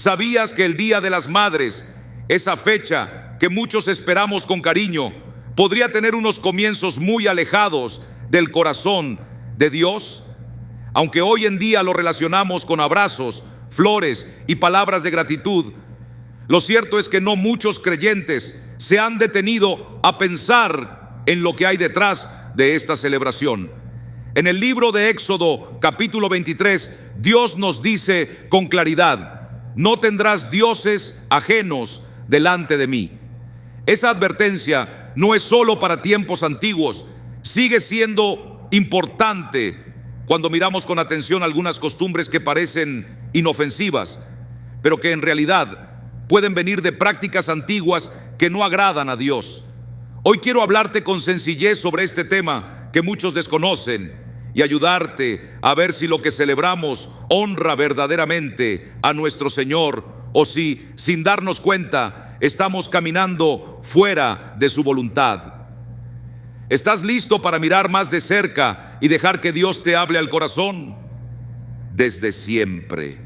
¿Sabías que el Día de las Madres, esa fecha que muchos esperamos con cariño, podría tener unos comienzos muy alejados del corazón de Dios? Aunque hoy en día lo relacionamos con abrazos, flores y palabras de gratitud, lo cierto es que no muchos creyentes se han detenido a pensar en lo que hay detrás de esta celebración. En el libro de Éxodo, capítulo 23, Dios nos dice con claridad: no tendrás dioses ajenos delante de mí. Esa advertencia no es solo para tiempos antiguos, sigue siendo importante cuando miramos con atención algunas costumbres que parecen inofensivas, pero que en realidad pueden venir de prácticas antiguas que no agradan a Dios. Hoy quiero hablarte con sencillez sobre este tema que muchos desconocen y ayudarte a ver si lo que celebramos honra verdaderamente a nuestro Señor o si, sin darnos cuenta, estamos caminando fuera de su voluntad. ¿Estás listo para mirar más de cerca y dejar que Dios te hable al corazón? Desde siempre,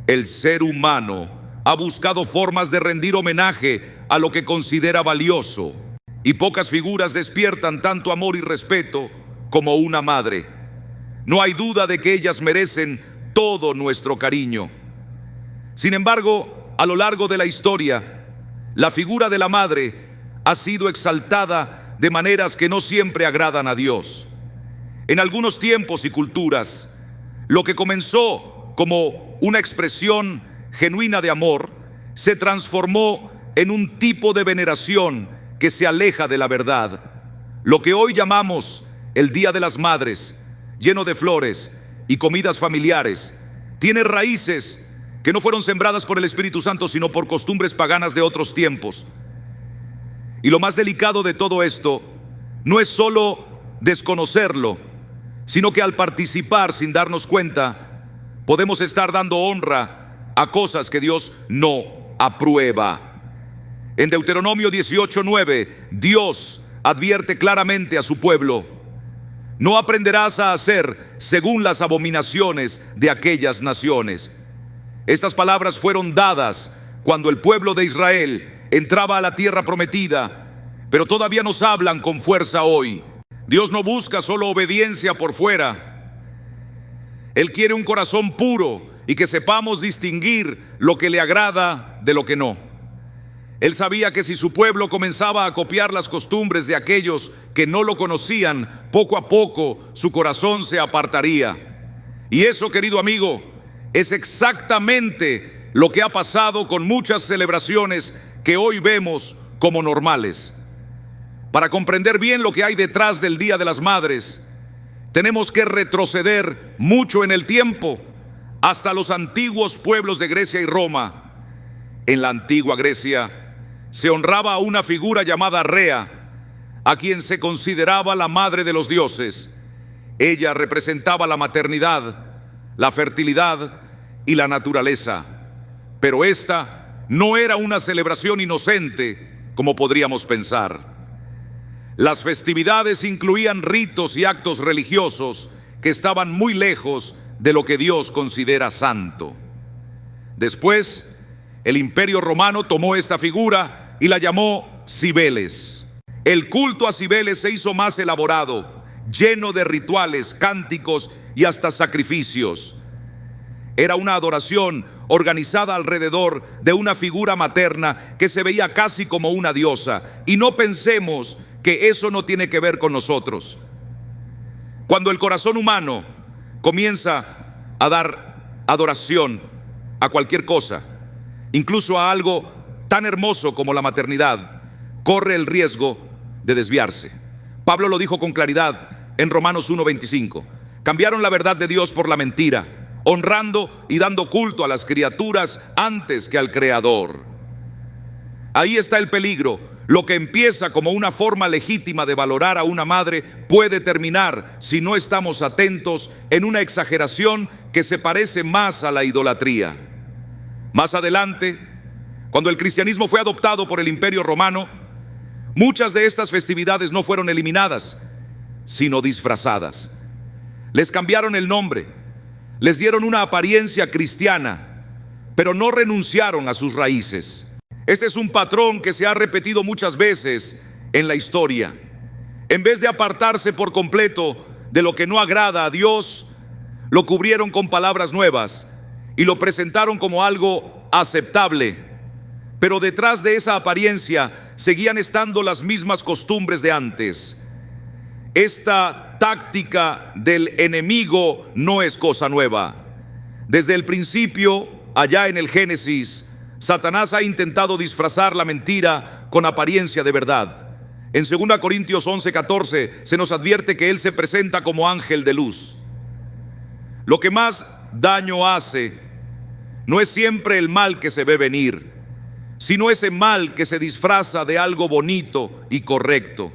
el ser humano ha buscado formas de rendir homenaje a lo que considera valioso, y pocas figuras despiertan tanto amor y respeto como una madre. No hay duda de que ellas merecen todo nuestro cariño. Sin embargo, a lo largo de la historia, la figura de la madre ha sido exaltada de maneras que no siempre agradan a Dios. En algunos tiempos y culturas, lo que comenzó como una expresión genuina de amor se transformó en un tipo de veneración que se aleja de la verdad. Lo que hoy llamamos el Día de las Madres, lleno de flores y comidas familiares, tiene raíces que no fueron sembradas por el Espíritu Santo, sino por costumbres paganas de otros tiempos. Y lo más delicado de todo esto no es solo desconocerlo, sino que al participar sin darnos cuenta, podemos estar dando honra a cosas que Dios no aprueba. En Deuteronomio 18:9, Dios advierte claramente a su pueblo: no aprenderás a hacer según las abominaciones de aquellas naciones. Estas palabras fueron dadas cuando el pueblo de Israel entraba a la tierra prometida, pero todavía nos hablan con fuerza hoy. Dios no busca solo obediencia por fuera. Él quiere un corazón puro y que sepamos distinguir lo que le agrada de lo que no. Él sabía que si su pueblo comenzaba a copiar las costumbres de aquellos que no lo conocían, poco a poco su corazón se apartaría. Y eso, querido amigo, es exactamente lo que ha pasado con muchas celebraciones que hoy vemos como normales. Para comprender bien lo que hay detrás del Día de las Madres, tenemos que retroceder mucho en el tiempo, hasta los antiguos pueblos de Grecia y Roma. En la antigua Grecia se honraba a una figura llamada Rea, a quien se consideraba la madre de los dioses. Ella representaba la maternidad, la fertilidad y la naturaleza. Pero esta no era una celebración inocente como podríamos pensar. Las festividades incluían ritos y actos religiosos que estaban muy lejos de lo que Dios considera santo. Después, el Imperio Romano tomó esta figura y la llamó Cibeles. El culto a Cibeles se hizo más elaborado, lleno de rituales, cánticos y hasta sacrificios. Era una adoración organizada alrededor de una figura materna que se veía casi como una diosa. Y no pensemos que eso no tiene que ver con nosotros. Cuando el corazón humano comienza a dar adoración a cualquier cosa, incluso a algo tan hermoso como la maternidad, corre el riesgo de desviarse. Pablo lo dijo con claridad en Romanos 1:25. Cambiaron la verdad de Dios por la mentira, honrando y dando culto a las criaturas antes que al Creador. Ahí está el peligro. Lo que empieza como una forma legítima de valorar a una madre puede terminar, si no estamos atentos, en una exageración que se parece más a la idolatría. Más adelante, cuando el cristianismo fue adoptado por el Imperio Romano, muchas de estas festividades no fueron eliminadas, sino disfrazadas. Les cambiaron el nombre, les dieron una apariencia cristiana, pero no renunciaron a sus raíces. Este es un patrón que se ha repetido muchas veces en la historia. En vez de apartarse por completo de lo que no agrada a Dios, lo cubrieron con palabras nuevas y lo presentaron como algo aceptable. Pero detrás de esa apariencia seguían estando las mismas costumbres de antes. Esta táctica del enemigo no es cosa nueva. Desde el principio, allá en el Génesis, Satanás ha intentado disfrazar la mentira con apariencia de verdad. En 2 Corintios 11:14 se nos advierte que él se presenta como ángel de luz. Lo que más daño hace no es siempre el mal que se ve venir, sino ese mal que se disfraza de algo bonito y correcto.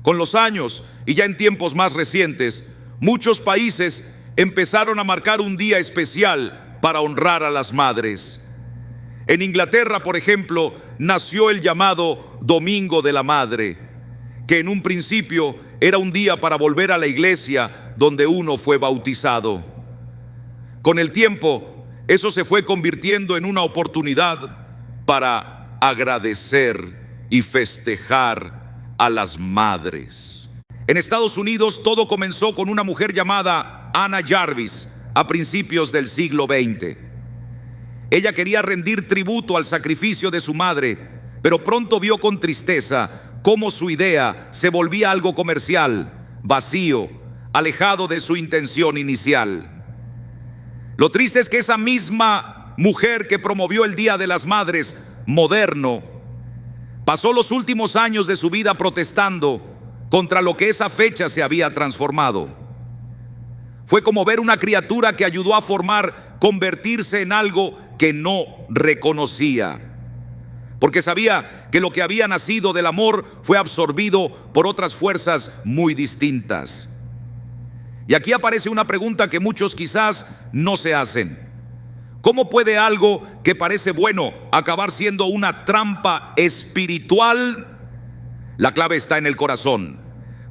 Con los años, y ya en tiempos más recientes, muchos países empezaron a marcar un día especial para honrar a las madres. En Inglaterra, por ejemplo, nació el llamado Domingo de la Madre, que en un principio era un día para volver a la iglesia donde uno fue bautizado. Con el tiempo, eso se fue convirtiendo en una oportunidad para agradecer y festejar a las madres. En Estados Unidos todo comenzó con una mujer llamada Anna Jarvis a principios del siglo XX. Ella quería rendir tributo al sacrificio de su madre, pero pronto vio con tristeza cómo su idea se volvía algo comercial, vacío, alejado de su intención inicial. Lo triste es que esa misma mujer que promovió el Día de las Madres moderno pasó los últimos años de su vida protestando contra lo que esa fecha se había transformado. Fue como ver una criatura que ayudó a formar convertirse en algo que no reconocía, porque sabía que lo que había nacido del amor fue absorbido por otras fuerzas muy distintas. Y aquí aparece una pregunta que muchos quizás no se hacen. ¿Cómo puede algo que parece bueno acabar siendo una trampa espiritual? La clave está en el corazón,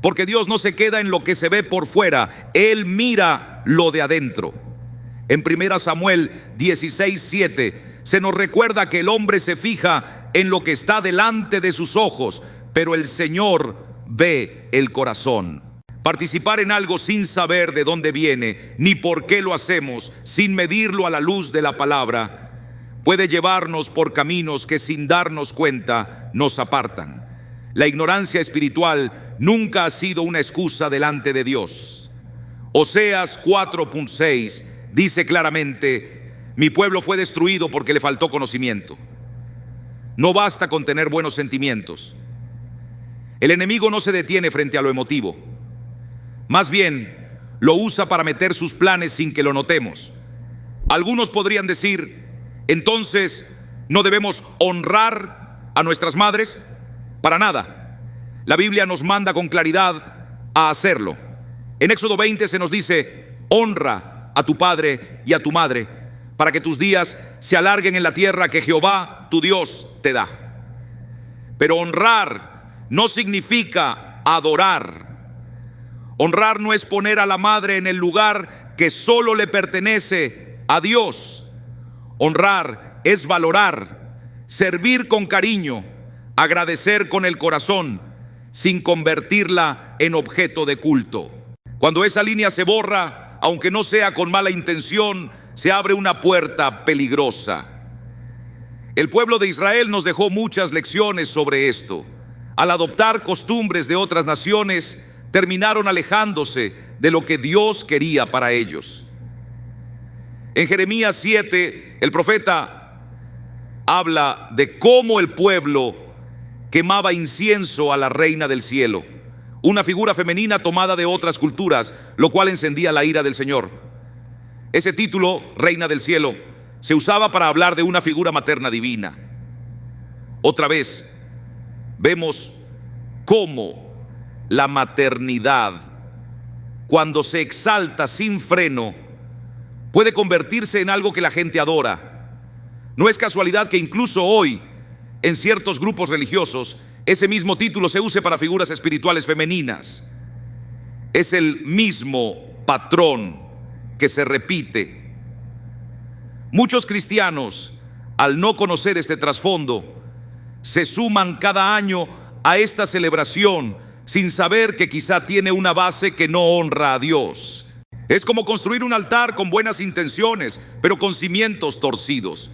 porque Dios no se queda en lo que se ve por fuera, Él mira lo de adentro. En 1 Samuel 16:7 se nos recuerda que el hombre se fija en lo que está delante de sus ojos, pero el Señor ve el corazón. Participar en algo sin saber de dónde viene ni por qué lo hacemos, sin medirlo a la luz de la palabra, puede llevarnos por caminos que sin darnos cuenta nos apartan. La ignorancia espiritual nunca ha sido una excusa delante de Dios. Oseas 4:6 dice claramente: mi pueblo fue destruido porque le faltó conocimiento. No basta con tener buenos sentimientos. El enemigo no se detiene frente a lo emotivo. Más bien, lo usa para meter sus planes sin que lo notemos. Algunos podrían decir: entonces, ¿no debemos honrar a nuestras madres? Para nada. La Biblia nos manda con claridad a hacerlo. En Éxodo 20 se nos dice: honra a tu padre y a tu madre, para que tus días se alarguen en la tierra que Jehová, tu Dios, te da. Pero honrar no significa adorar. Honrar no es poner a la madre en el lugar que solo le pertenece a Dios. Honrar es valorar, servir con cariño, agradecer con el corazón, sin convertirla en objeto de culto. Cuando esa línea se borra, aunque no sea con mala intención, se abre una puerta peligrosa. El pueblo de Israel nos dejó muchas lecciones sobre esto. Al adoptar costumbres de otras naciones, terminaron alejándose de lo que Dios quería para ellos. En Jeremías 7, el profeta habla de cómo el pueblo quemaba incienso a la reina del cielo, una figura femenina tomada de otras culturas, lo cual encendía la ira del Señor. Ese título, reina del cielo, se usaba para hablar de una figura materna divina. Otra vez, vemos cómo la maternidad, cuando se exalta sin freno, puede convertirse en algo que la gente adora. No es casualidad que incluso hoy, en ciertos grupos religiosos, ese mismo título se use para figuras espirituales femeninas. Es el mismo patrón que se repite. Muchos cristianos, al no conocer este trasfondo, se suman cada año a esta celebración sin saber que quizá tiene una base que no honra a Dios. Es como construir un altar con buenas intenciones, pero con cimientos torcidos.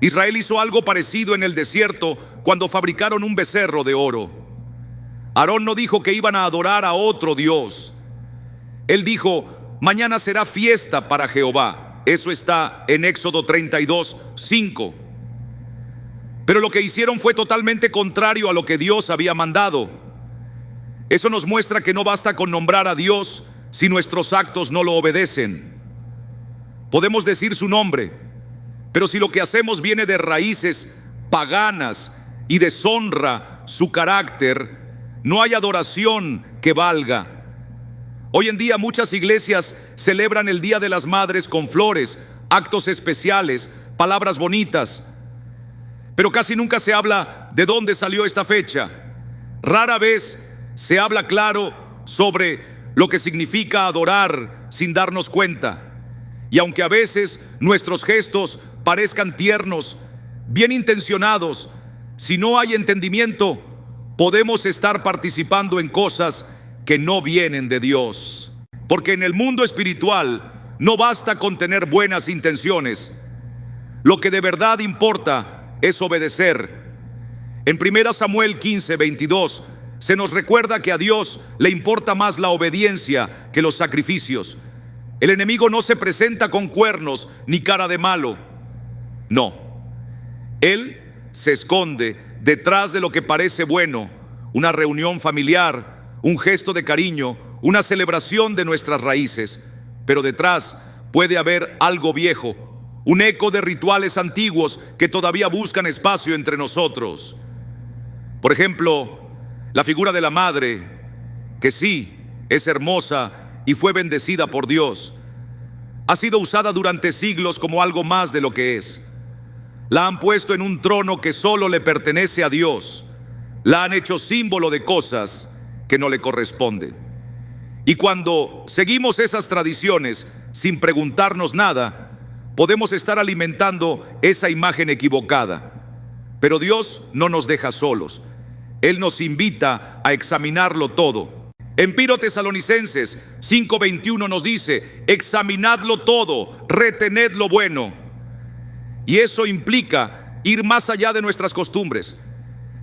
Israel hizo algo parecido en el desierto cuando fabricaron un becerro de oro. Aarón no dijo que iban a adorar a otro Dios. Él dijo: mañana será fiesta para Jehová. Eso está en Éxodo 32:5. Pero lo que hicieron fue totalmente contrario a lo que Dios había mandado. Eso nos muestra que no basta con nombrar a Dios si nuestros actos no lo obedecen. Podemos decir su nombre, pero si lo que hacemos viene de raíces paganas y deshonra su carácter, no hay adoración que valga. Hoy en día muchas iglesias celebran el Día de las Madres con flores, actos especiales, palabras bonitas, pero casi nunca se habla de dónde salió esta fecha. Rara vez se habla claro sobre lo que significa adorar sin darnos cuenta. Y aunque a veces nuestros gestos parezcan tiernos, bien intencionados, si no hay entendimiento, podemos estar participando en cosas que no vienen de Dios. Porque en el mundo espiritual no basta con tener buenas intenciones. Lo que de verdad importa es obedecer. En 1 Samuel 15:22 se nos recuerda que a Dios le importa más la obediencia que los sacrificios. El enemigo no se presenta con cuernos ni cara de malo. No. Él se esconde detrás de lo que parece bueno: una reunión familiar, un gesto de cariño, una celebración de nuestras raíces. Pero detrás puede haber algo viejo, un eco de rituales antiguos que todavía buscan espacio entre nosotros. Por ejemplo, la figura de la madre, que sí, es hermosa y fue bendecida por Dios, ha sido usada durante siglos como algo más de lo que es. La han puesto en un trono que solo le pertenece a Dios. La han hecho símbolo de cosas que no le corresponden. Y cuando seguimos esas tradiciones sin preguntarnos nada, podemos estar alimentando esa imagen equivocada. Pero Dios no nos deja solos. Él nos invita a examinarlo todo. En 1 Tesalonicenses 5:21 nos dice: examinadlo todo, retened lo bueno. Y eso implica ir más allá de nuestras costumbres.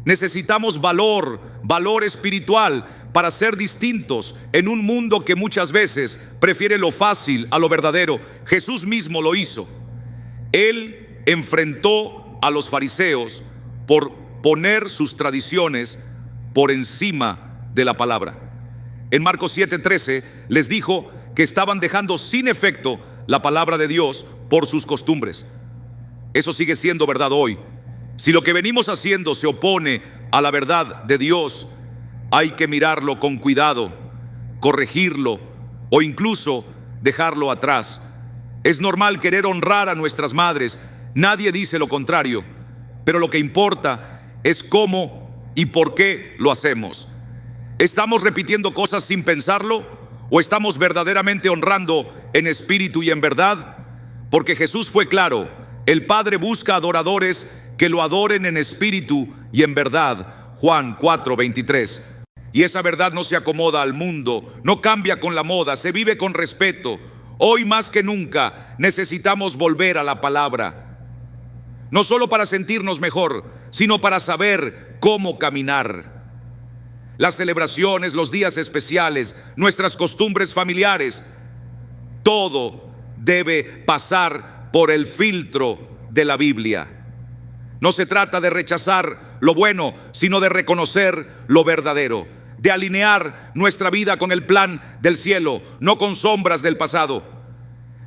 Necesitamos valor espiritual para ser distintos en un mundo que muchas veces prefiere lo fácil a lo verdadero. Jesús mismo lo hizo. Él enfrentó a los fariseos por poner sus tradiciones por encima de la palabra. En Marcos 7:13 les dijo que estaban dejando sin efecto la palabra de Dios por sus costumbres. Eso sigue siendo verdad hoy. Si lo que venimos haciendo se opone a la verdad de Dios, hay que mirarlo con cuidado, corregirlo o incluso dejarlo atrás. Es normal querer honrar a nuestras madres, nadie dice lo contrario, pero lo que importa es cómo y por qué lo hacemos. ¿Estamos repitiendo cosas sin pensarlo o estamos verdaderamente honrando en espíritu y en verdad? Porque Jesús fue claro: el Padre busca adoradores que lo adoren en espíritu y en verdad. Juan 4:23. Y esa verdad no se acomoda al mundo, no cambia con la moda, se vive con respeto. Hoy más que nunca necesitamos volver a la palabra, no solo para sentirnos mejor, sino para saber cómo caminar. Las celebraciones, los días especiales, nuestras costumbres familiares, todo debe pasar por el filtro de la Biblia. No se trata de rechazar lo bueno, sino de reconocer lo verdadero, de alinear nuestra vida con el plan del cielo, no con sombras del pasado,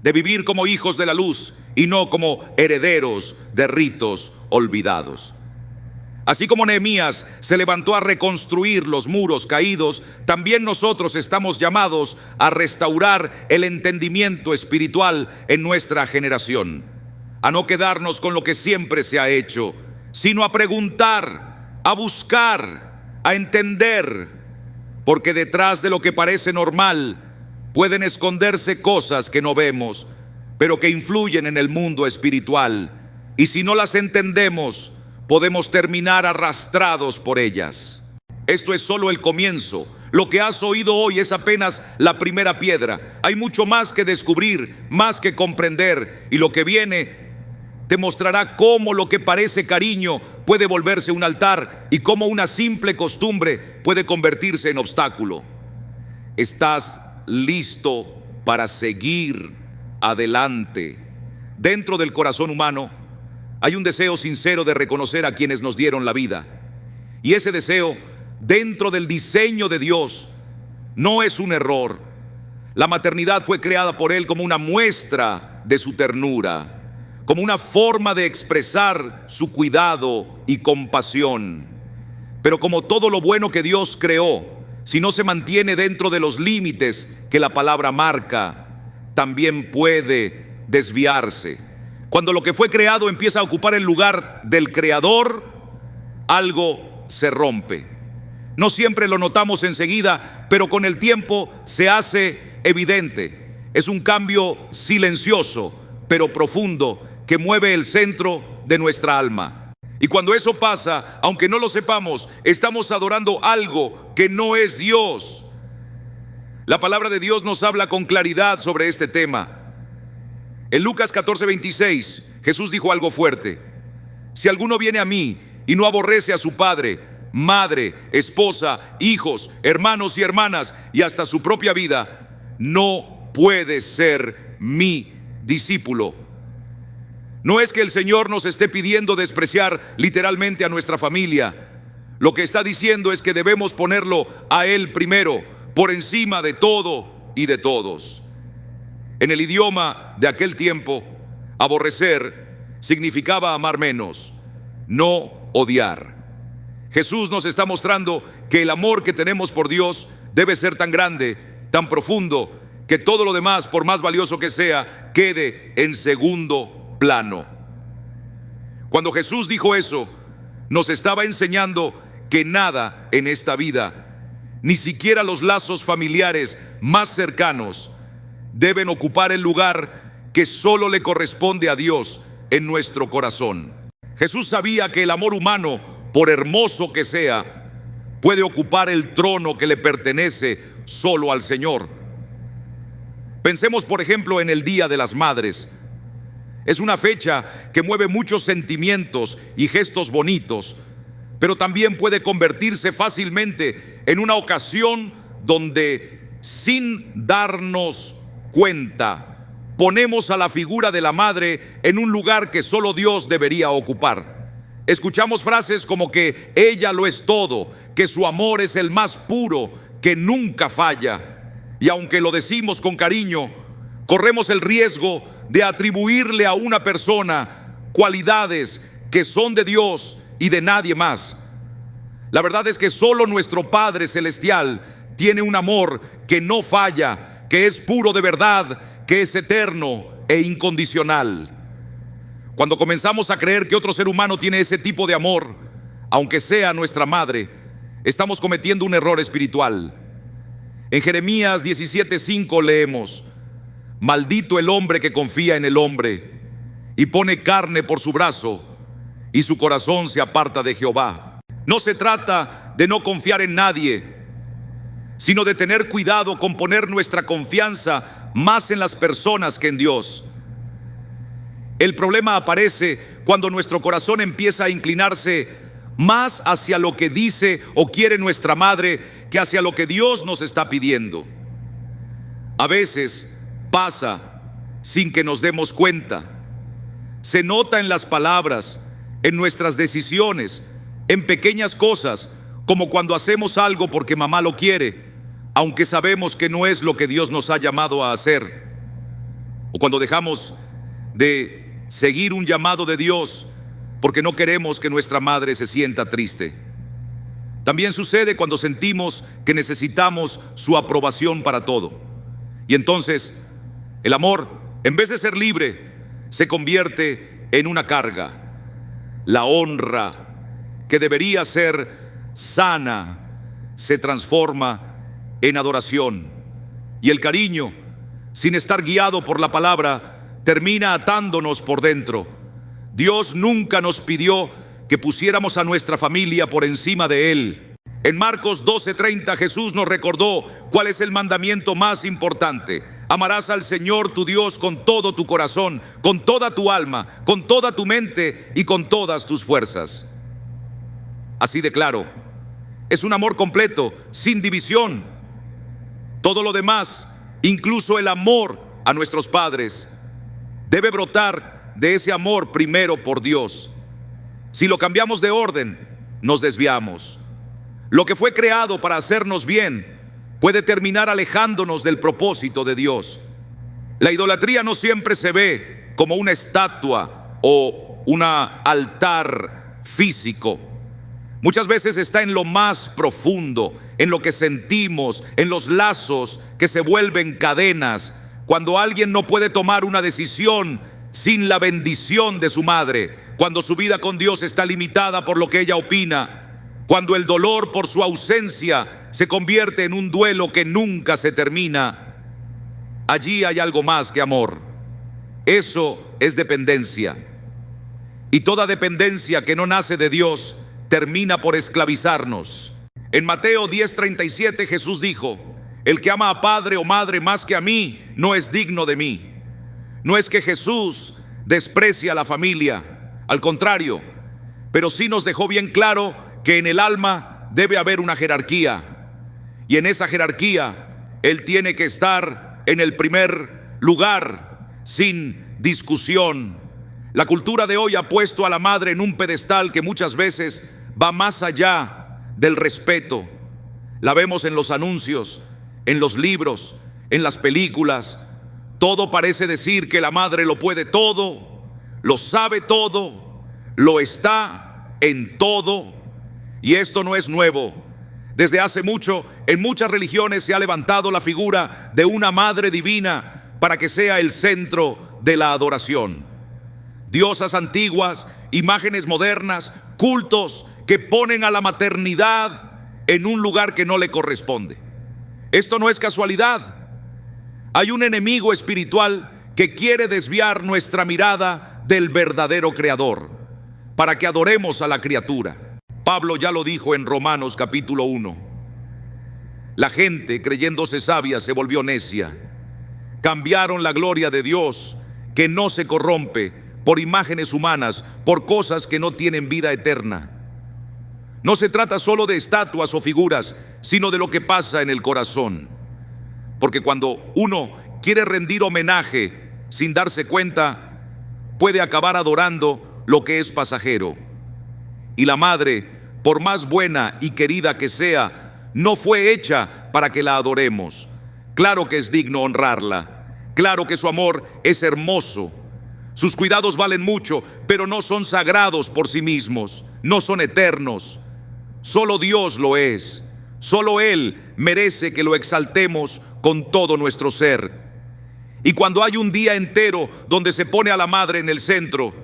de vivir como hijos de la luz y no como herederos de ritos olvidados. Así como Nehemías se levantó a reconstruir los muros caídos, también nosotros estamos llamados a restaurar el entendimiento espiritual en nuestra generación, a no quedarnos con lo que siempre se ha hecho, sino a preguntar, a buscar, a entender, porque detrás de lo que parece normal pueden esconderse cosas que no vemos. pero que influyen en el mundo espiritual. Y si no las entendemos, podemos terminar arrastrados por ellas. Esto es solo el comienzo. Lo que has oído hoy es apenas la primera piedra. Hay mucho más que descubrir, más que comprender, y lo que viene te mostrará cómo lo que parece cariño puede volverse un altar y cómo una simple costumbre puede convertirse en obstáculo. ¿Estás listo para seguir adelante? Dentro del corazón humano hay un deseo sincero de reconocer a quienes nos dieron la vida. Y ese deseo, dentro del diseño de Dios, no es un error. La maternidad fue creada por Él como una muestra de su ternura, como una forma de expresar su cuidado y compasión. Pero como todo lo bueno que Dios creó, si no se mantiene dentro de los límites que la palabra marca, también puede desviarse. Cuando lo que fue creado empieza a ocupar el lugar del creador, algo se rompe. No siempre lo notamos enseguida, pero con el tiempo se hace evidente. Es un cambio silencioso, pero profundo, que mueve el centro de nuestra alma. Y cuando eso pasa, aunque no lo sepamos, estamos adorando algo que no es Dios. La palabra de Dios nos habla con claridad sobre este tema. En Lucas 14:26, Jesús dijo algo fuerte: si alguno viene a mí y no aborrece a su padre, madre, esposa, hijos, hermanos y hermanas, y hasta su propia vida, no puede ser mi discípulo. No es que el Señor nos esté pidiendo despreciar literalmente a nuestra familia. Lo que está diciendo es que debemos ponerlo a Él primero, por encima de todo y de todos. En el idioma de aquel tiempo, aborrecer significaba amar menos, no odiar. Jesús nos está mostrando que el amor que tenemos por Dios debe ser tan grande, tan profundo, que todo lo demás, por más valioso que sea, quede en segundo plano. Cuando Jesús dijo eso, nos estaba enseñando que nada en esta vida, ni siquiera los lazos familiares más cercanos, deben ocupar el lugar que solo le corresponde a Dios en nuestro corazón. Jesús sabía que el amor humano, por hermoso que sea, puede ocupar el trono que le pertenece solo al Señor. Pensemos, por ejemplo, en el Día de las Madres. Es una fecha que mueve muchos sentimientos y gestos bonitos, pero también puede convertirse fácilmente en una ocasión donde, sin darnos cuenta, ponemos a la figura de la madre en un lugar que solo Dios debería ocupar. Escuchamos frases como que ella lo es todo, que su amor es el más puro, que nunca falla. Y aunque lo decimos con cariño, corremos el riesgo de atribuirle a una persona cualidades que son de Dios y de nadie más. La verdad es que solo nuestro Padre Celestial tiene un amor que no falla, que es puro de verdad, que es eterno e incondicional. Cuando comenzamos a creer que otro ser humano tiene ese tipo de amor, aunque sea nuestra madre, estamos cometiendo un error espiritual. En Jeremías 17:5 leemos: maldito el hombre que confía en el hombre y pone carne por su brazo, y su corazón se aparta de Jehová. No se trata de no confiar en nadie, sino de tener cuidado con poner nuestra confianza más en las personas que en Dios. El problema aparece cuando nuestro corazón empieza a inclinarse más hacia lo que dice o quiere nuestra madre que hacia lo que Dios nos está pidiendo. A veces pasa sin que nos demos cuenta. Se nota en las palabras, en nuestras decisiones, en pequeñas cosas, como cuando hacemos algo porque mamá lo quiere, aunque sabemos que no es lo que Dios nos ha llamado a hacer. O cuando dejamos de seguir un llamado de Dios porque no queremos que nuestra madre se sienta triste. También sucede cuando sentimos que necesitamos su aprobación para todo. Y entonces el amor, en vez de ser libre, se convierte en una carga. La honra, que debería ser sana, se transforma en adoración. Y el cariño, sin estar guiado por la palabra, termina atándonos por dentro. Dios nunca nos pidió que pusiéramos a nuestra familia por encima de Él. En Marcos 12:30 Jesús nos recordó cuál es el mandamiento más importante. Amarás al Señor tu Dios con todo tu corazón, con toda tu alma, con toda tu mente y con todas tus fuerzas. Así de claro, es un amor completo, sin división. Todo lo demás, incluso el amor a nuestros padres, debe brotar de ese amor primero por Dios. Si lo cambiamos de orden, nos desviamos. Lo que fue creado para hacernos bien puede terminar alejándonos del propósito de Dios. La idolatría no siempre se ve como una estatua o un altar físico. Muchas veces está en lo más profundo, en lo que sentimos, en los lazos que se vuelven cadenas. Cuando alguien no puede tomar una decisión sin la bendición de su madre, cuando su vida con Dios está limitada por lo que ella opina, cuando el dolor por su ausencia se convierte en un duelo que nunca se termina, allí hay algo más que amor. Eso es dependencia. Y toda dependencia que no nace de Dios termina por esclavizarnos. En Mateo 10:37 Jesús dijo: el que ama a padre o madre más que a mí no es digno de mí. No es que Jesús desprecia a la familia, al contrario, pero sí nos dejó bien claro que en el alma debe haber una jerarquía, y en esa jerarquía Él tiene que estar en el primer lugar, sin discusión. La cultura de hoy ha puesto a la madre en un pedestal que muchas veces va más allá del respeto. La vemos en los anuncios, en los libros, en las películas. Todo parece decir que la madre lo puede todo, lo sabe todo, lo está en todo. Y esto no es nuevo. Desde hace mucho, en muchas religiones se ha levantado la figura de una madre divina para que sea el centro de la adoración. Diosas antiguas, imágenes modernas, cultos que ponen a la maternidad en un lugar que no le corresponde. Esto no es casualidad. Hay un enemigo espiritual que quiere desviar nuestra mirada del verdadero Creador para que adoremos a la criatura. Pablo ya lo dijo en Romanos capítulo 1. La gente, creyéndose sabia, se volvió necia. Cambiaron la gloria de Dios, que no se corrompe, por imágenes humanas, por cosas que no tienen vida eterna. No se trata solo de estatuas o figuras, sino de lo que pasa en el corazón. Porque cuando uno quiere rendir homenaje sin darse cuenta, puede acabar adorando lo que es pasajero. Y la madre, por más buena y querida que sea, no fue hecha para que la adoremos. Claro que es digno honrarla. Claro que su amor es hermoso. Sus cuidados valen mucho, pero no son sagrados por sí mismos. No son eternos. Solo Dios lo es. Solo Él merece que lo exaltemos con todo nuestro ser. Y cuando hay un día entero donde se pone a la madre en el centro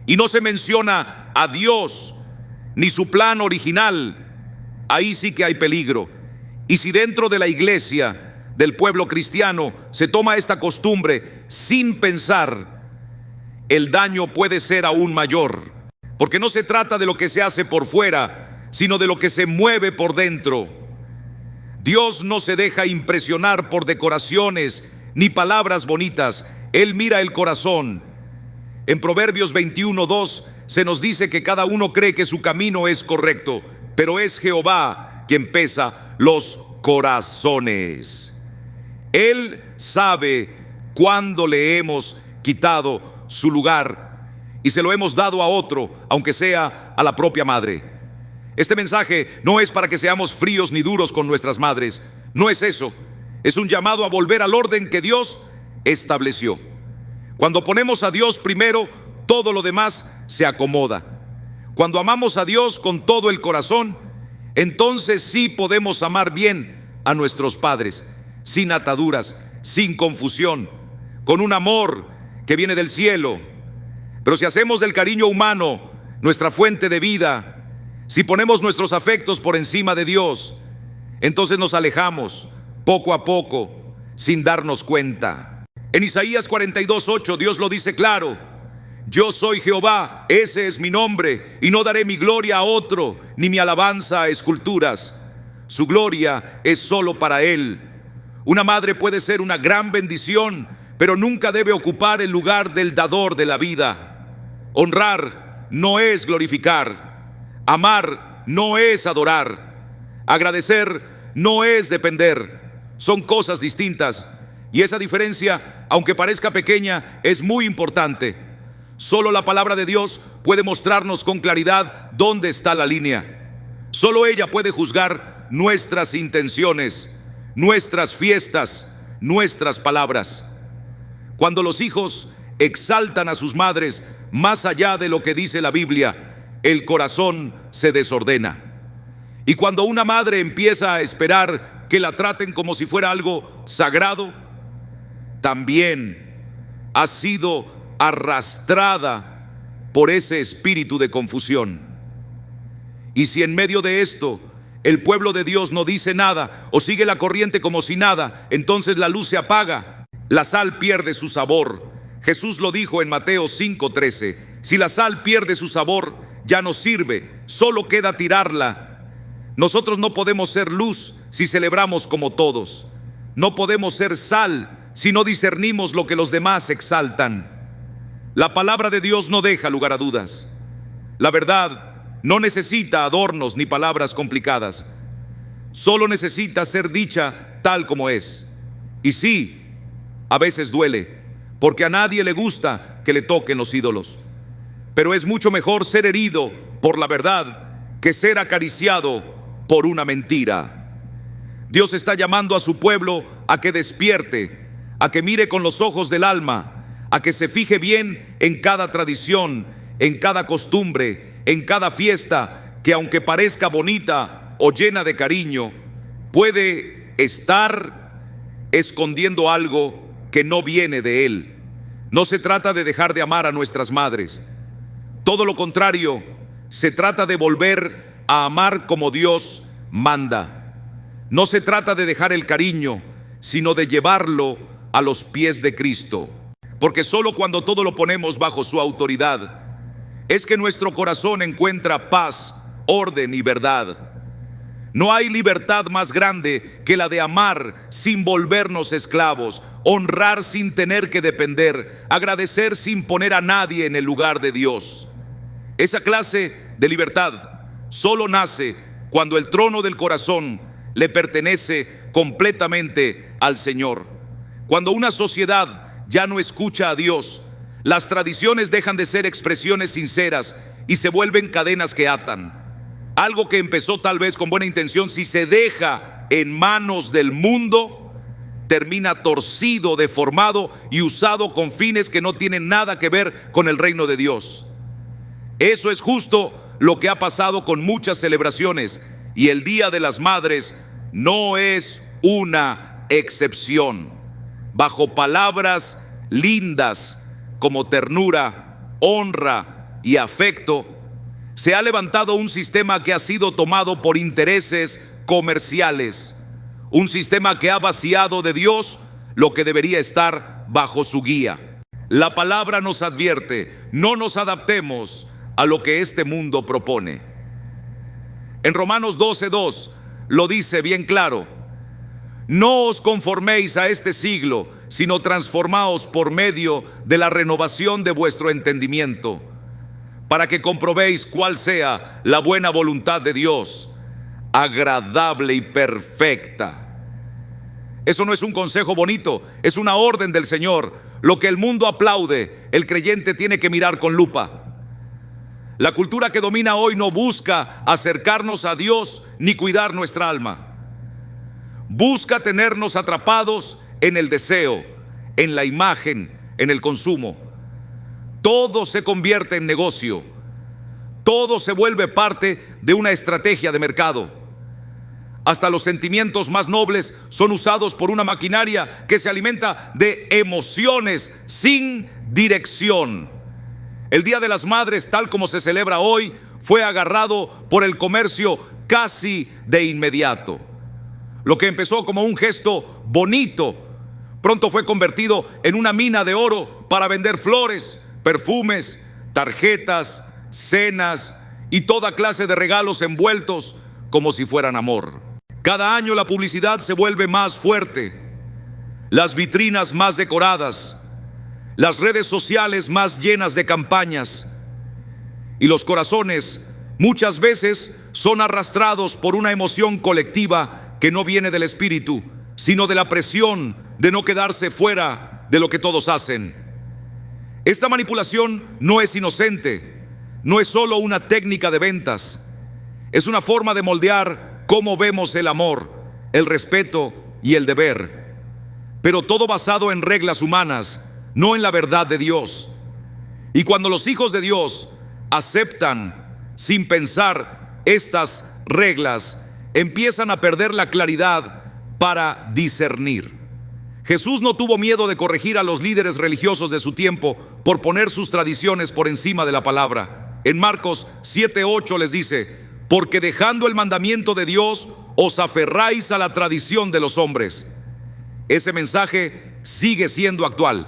y no se menciona a Dios ni su plan original, ahí sí que hay peligro. Y si dentro de la iglesia, del pueblo cristiano, se toma esta costumbre sin pensar, el daño puede ser aún mayor. Porque no se trata de lo que se hace por fuera, sino de lo que se mueve por dentro. Dios no se deja impresionar por decoraciones ni palabras bonitas. Él mira el corazón. En Proverbios 21:2 se nos dice que cada uno cree que su camino es correcto, pero es Jehová quien pesa los corazones. Él sabe cuándo le hemos quitado su lugar y se lo hemos dado a otro, aunque sea a la propia madre. Este mensaje no es para que seamos fríos ni duros con nuestras madres. No es eso. Es un llamado a volver al orden que Dios estableció. Cuando ponemos a Dios primero, todo lo demás se acomoda. Cuando amamos a Dios con todo el corazón, entonces sí podemos amar bien a nuestros padres, sin ataduras, sin confusión, con un amor que viene del cielo. Pero si hacemos del cariño humano nuestra fuente de vida, si ponemos nuestros afectos por encima de Dios, entonces nos alejamos poco a poco sin darnos cuenta. En Isaías 42:8 Dios lo dice claro: yo soy Jehová, ese es mi nombre, y no daré mi gloria a otro, ni mi alabanza a esculturas. Su gloria es solo para Él. Una madre puede ser una gran bendición, pero nunca debe ocupar el lugar del dador de la vida. Honrar no es glorificar. Amar no es adorar. Agradecer no es depender. Son cosas distintas. Y esa diferencia, aunque parezca pequeña, es muy importante. Solo la palabra de Dios puede mostrarnos con claridad dónde está la línea. Solo ella puede juzgar nuestras intenciones, nuestras fiestas, nuestras palabras. Cuando los hijos exaltan a sus madres más allá de lo que dice la Biblia, el corazón se desordena. Y cuando una madre empieza a esperar que la traten como si fuera algo sagrado, también ha sido arrastrada por ese espíritu de confusión. Y si en medio de esto el pueblo de Dios no dice nada o sigue la corriente como si nada, entonces la luz se apaga, la sal pierde su sabor. Jesús lo dijo en Mateo 5:13: si la sal pierde su sabor, ya no sirve, solo queda tirarla. Nosotros no podemos ser luz si celebramos como todos. No podemos ser sal si no discernimos lo que los demás exaltan. La palabra de Dios no deja lugar a dudas. La verdad no necesita adornos ni palabras complicadas. Solo necesita ser dicha tal como es. Y sí, a veces duele, porque a nadie le gusta que le toquen los ídolos. Pero es mucho mejor ser herido por la verdad que ser acariciado por una mentira. Dios está llamando a su pueblo a que despierte, a que mire con los ojos del alma, a que se fije bien en cada tradición, en cada costumbre, en cada fiesta, que aunque parezca bonita o llena de cariño, puede estar escondiendo algo que no viene de Él. No se trata de dejar de amar a nuestras madres. Todo lo contrario, se trata de volver a amar como Dios manda. No se trata de dejar el cariño, sino de llevarlo a los pies de Cristo. Porque solo cuando todo lo ponemos bajo su autoridad es que nuestro corazón encuentra paz, orden y verdad. No hay libertad más grande que la de amar sin volvernos esclavos, honrar sin tener que depender, agradecer sin poner a nadie en el lugar de Dios. Esa clase de libertad solo nace cuando el trono del corazón le pertenece completamente al Señor. Cuando una sociedad ya no escucha a Dios, las tradiciones dejan de ser expresiones sinceras y se vuelven cadenas que atan. Algo que empezó tal vez con buena intención, si se deja en manos del mundo, termina torcido, deformado y usado con fines que no tienen nada que ver con el reino de Dios. Eso es justo lo que ha pasado con muchas celebraciones, y el Día de las Madres no es una excepción. Bajo palabras lindas como ternura, honra y afecto, se ha levantado un sistema que ha sido tomado por intereses comerciales, un sistema que ha vaciado de Dios lo que debería estar bajo su guía. La palabra nos advierte: no nos adaptemos a lo que este mundo propone. En Romanos 12:2 lo dice bien claro: no os conforméis a este siglo, sino transformaos por medio de la renovación de vuestro entendimiento, para que comprobéis cuál sea la buena voluntad de Dios, agradable y perfecta. Eso no es un consejo bonito, es una orden del Señor. Lo que el mundo aplaude, el creyente tiene que mirar con lupa. La cultura que domina hoy no busca acercarnos a Dios ni cuidar nuestra alma. Busca tenernos atrapados en el deseo, en la imagen, en el consumo. Todo se convierte en negocio. Todo se vuelve parte de una estrategia de mercado. Hasta los sentimientos más nobles son usados por una maquinaria que se alimenta de emociones sin dirección. El Día de las Madres, tal como se celebra hoy, fue agarrado por el comercio casi de inmediato. Lo que empezó como un gesto bonito pronto fue convertido en una mina de oro para vender flores, perfumes, tarjetas, cenas y toda clase de regalos envueltos como si fueran amor. Cada año la publicidad se vuelve más fuerte, las vitrinas más decoradas, las redes sociales más llenas de campañas, y los corazones muchas veces son arrastrados por una emoción colectiva que no viene del espíritu, sino de la presión de no quedarse fuera de lo que todos hacen. Esta manipulación no es inocente, no es solo una técnica de ventas, es una forma de moldear cómo vemos el amor, el respeto y el deber, pero todo basado en reglas humanas, no en la verdad de Dios. Y cuando los hijos de Dios aceptan sin pensar estas reglas, empiezan a perder la claridad para discernir. Jesús no tuvo miedo de corregir a los líderes religiosos de su tiempo por poner sus tradiciones por encima de la palabra. En Marcos 7:8 les dice: porque dejando el mandamiento de Dios, os aferráis a la tradición de los hombres. Ese mensaje sigue siendo actual.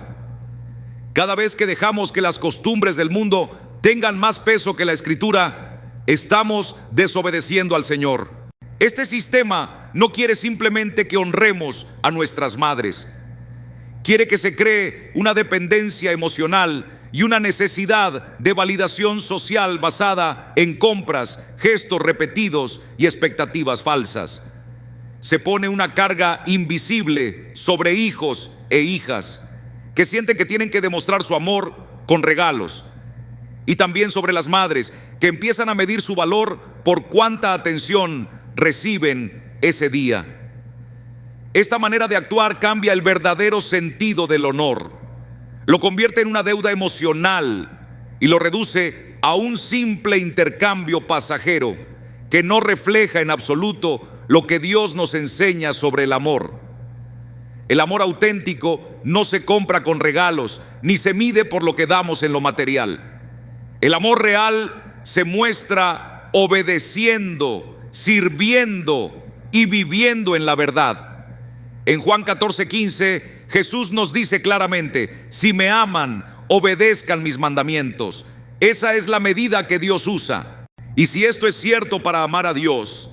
Cada vez que dejamos que las costumbres del mundo tengan más peso que la Escritura, estamos desobedeciendo al Señor. Este sistema no quiere simplemente que honremos a nuestras madres. Quiere que se cree una dependencia emocional y una necesidad de validación social basada en compras, gestos repetidos y expectativas falsas. Se pone una carga invisible sobre hijos e hijas que sienten que tienen que demostrar su amor con regalos, y también sobre las madres que empiezan a medir su valor por cuánta atención reciben ese día. Esta manera de actuar cambia el verdadero sentido del honor, lo convierte en una deuda emocional y lo reduce a un simple intercambio pasajero que no refleja en absoluto lo que Dios nos enseña sobre el amor. El amor auténtico no se compra con regalos, ni se mide por lo que damos en lo material. El amor real se muestra obedeciendo, sirviendo y viviendo en la verdad. En Juan 14:15, Jesús nos dice claramente: si me aman, obedezcan mis mandamientos. Esa es la medida que Dios usa. Y si esto es cierto para amar a Dios,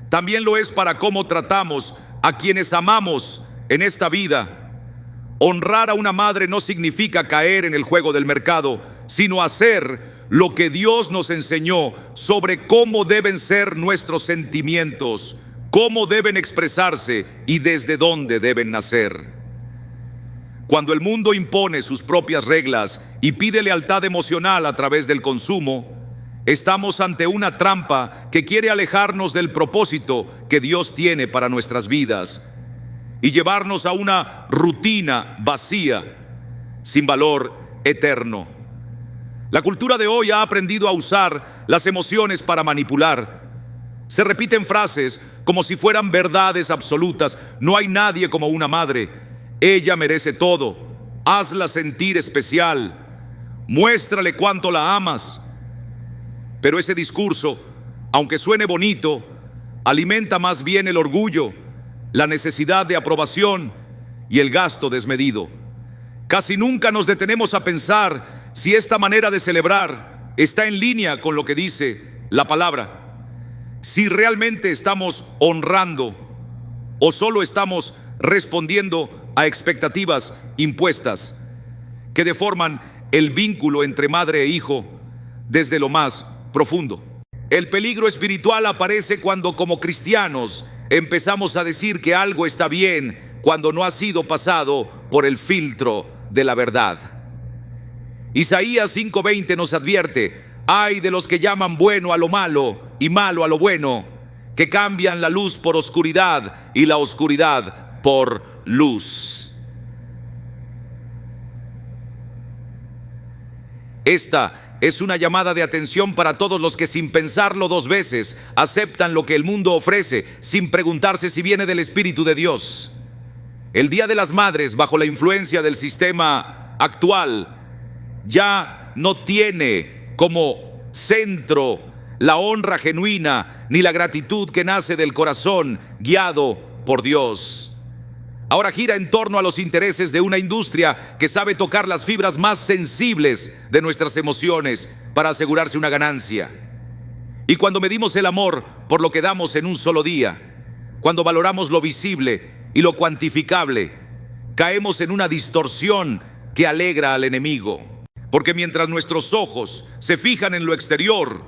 también lo es para cómo tratamos a quienes amamos en esta vida. Honrar a una madre no significa caer en el juego del mercado, sino hacer lo que Dios nos enseñó sobre cómo deben ser nuestros sentimientos, cómo deben expresarse y desde dónde deben nacer. Cuando el mundo impone sus propias reglas y pide lealtad emocional a través del consumo, estamos ante una trampa que quiere alejarnos del propósito que Dios tiene para nuestras vidas y llevarnos a una rutina vacía, sin valor eterno. La cultura de hoy ha aprendido a usar las emociones para manipular. Se repiten frases como si fueran verdades absolutas. No hay nadie como una madre. Ella merece todo. Hazla sentir especial. Muéstrale cuánto la amas. Pero ese discurso, aunque suene bonito, alimenta más bien el orgullo, la necesidad de aprobación y el gasto desmedido. Casi nunca nos detenemos a pensar si esta manera de celebrar está en línea con lo que dice la palabra. Si realmente estamos honrando o solo estamos respondiendo a expectativas impuestas que deforman el vínculo entre madre e hijo desde lo más profundo. El peligro espiritual aparece cuando, como cristianos, empezamos a decir que algo está bien cuando no ha sido pasado por el filtro de la verdad. Isaías 5:20 nos advierte: ay de los que llaman bueno a lo malo y malo a lo bueno, que cambian la luz por oscuridad y la oscuridad por luz. Esta es una llamada de atención para todos los que, sin pensarlo dos veces, aceptan lo que el mundo ofrece sin preguntarse si viene del Espíritu de Dios. El Día de las Madres, bajo la influencia del sistema actual, ya no tiene como centro la honra genuina ni la gratitud que nace del corazón guiado por Dios. Ahora gira en torno a los intereses de una industria que sabe tocar las fibras más sensibles de nuestras emociones para asegurarse una ganancia. Y cuando medimos el amor por lo que damos en un solo día, cuando valoramos lo visible y lo cuantificable, caemos en una distorsión que alegra al enemigo. Porque mientras nuestros ojos se fijan en lo exterior,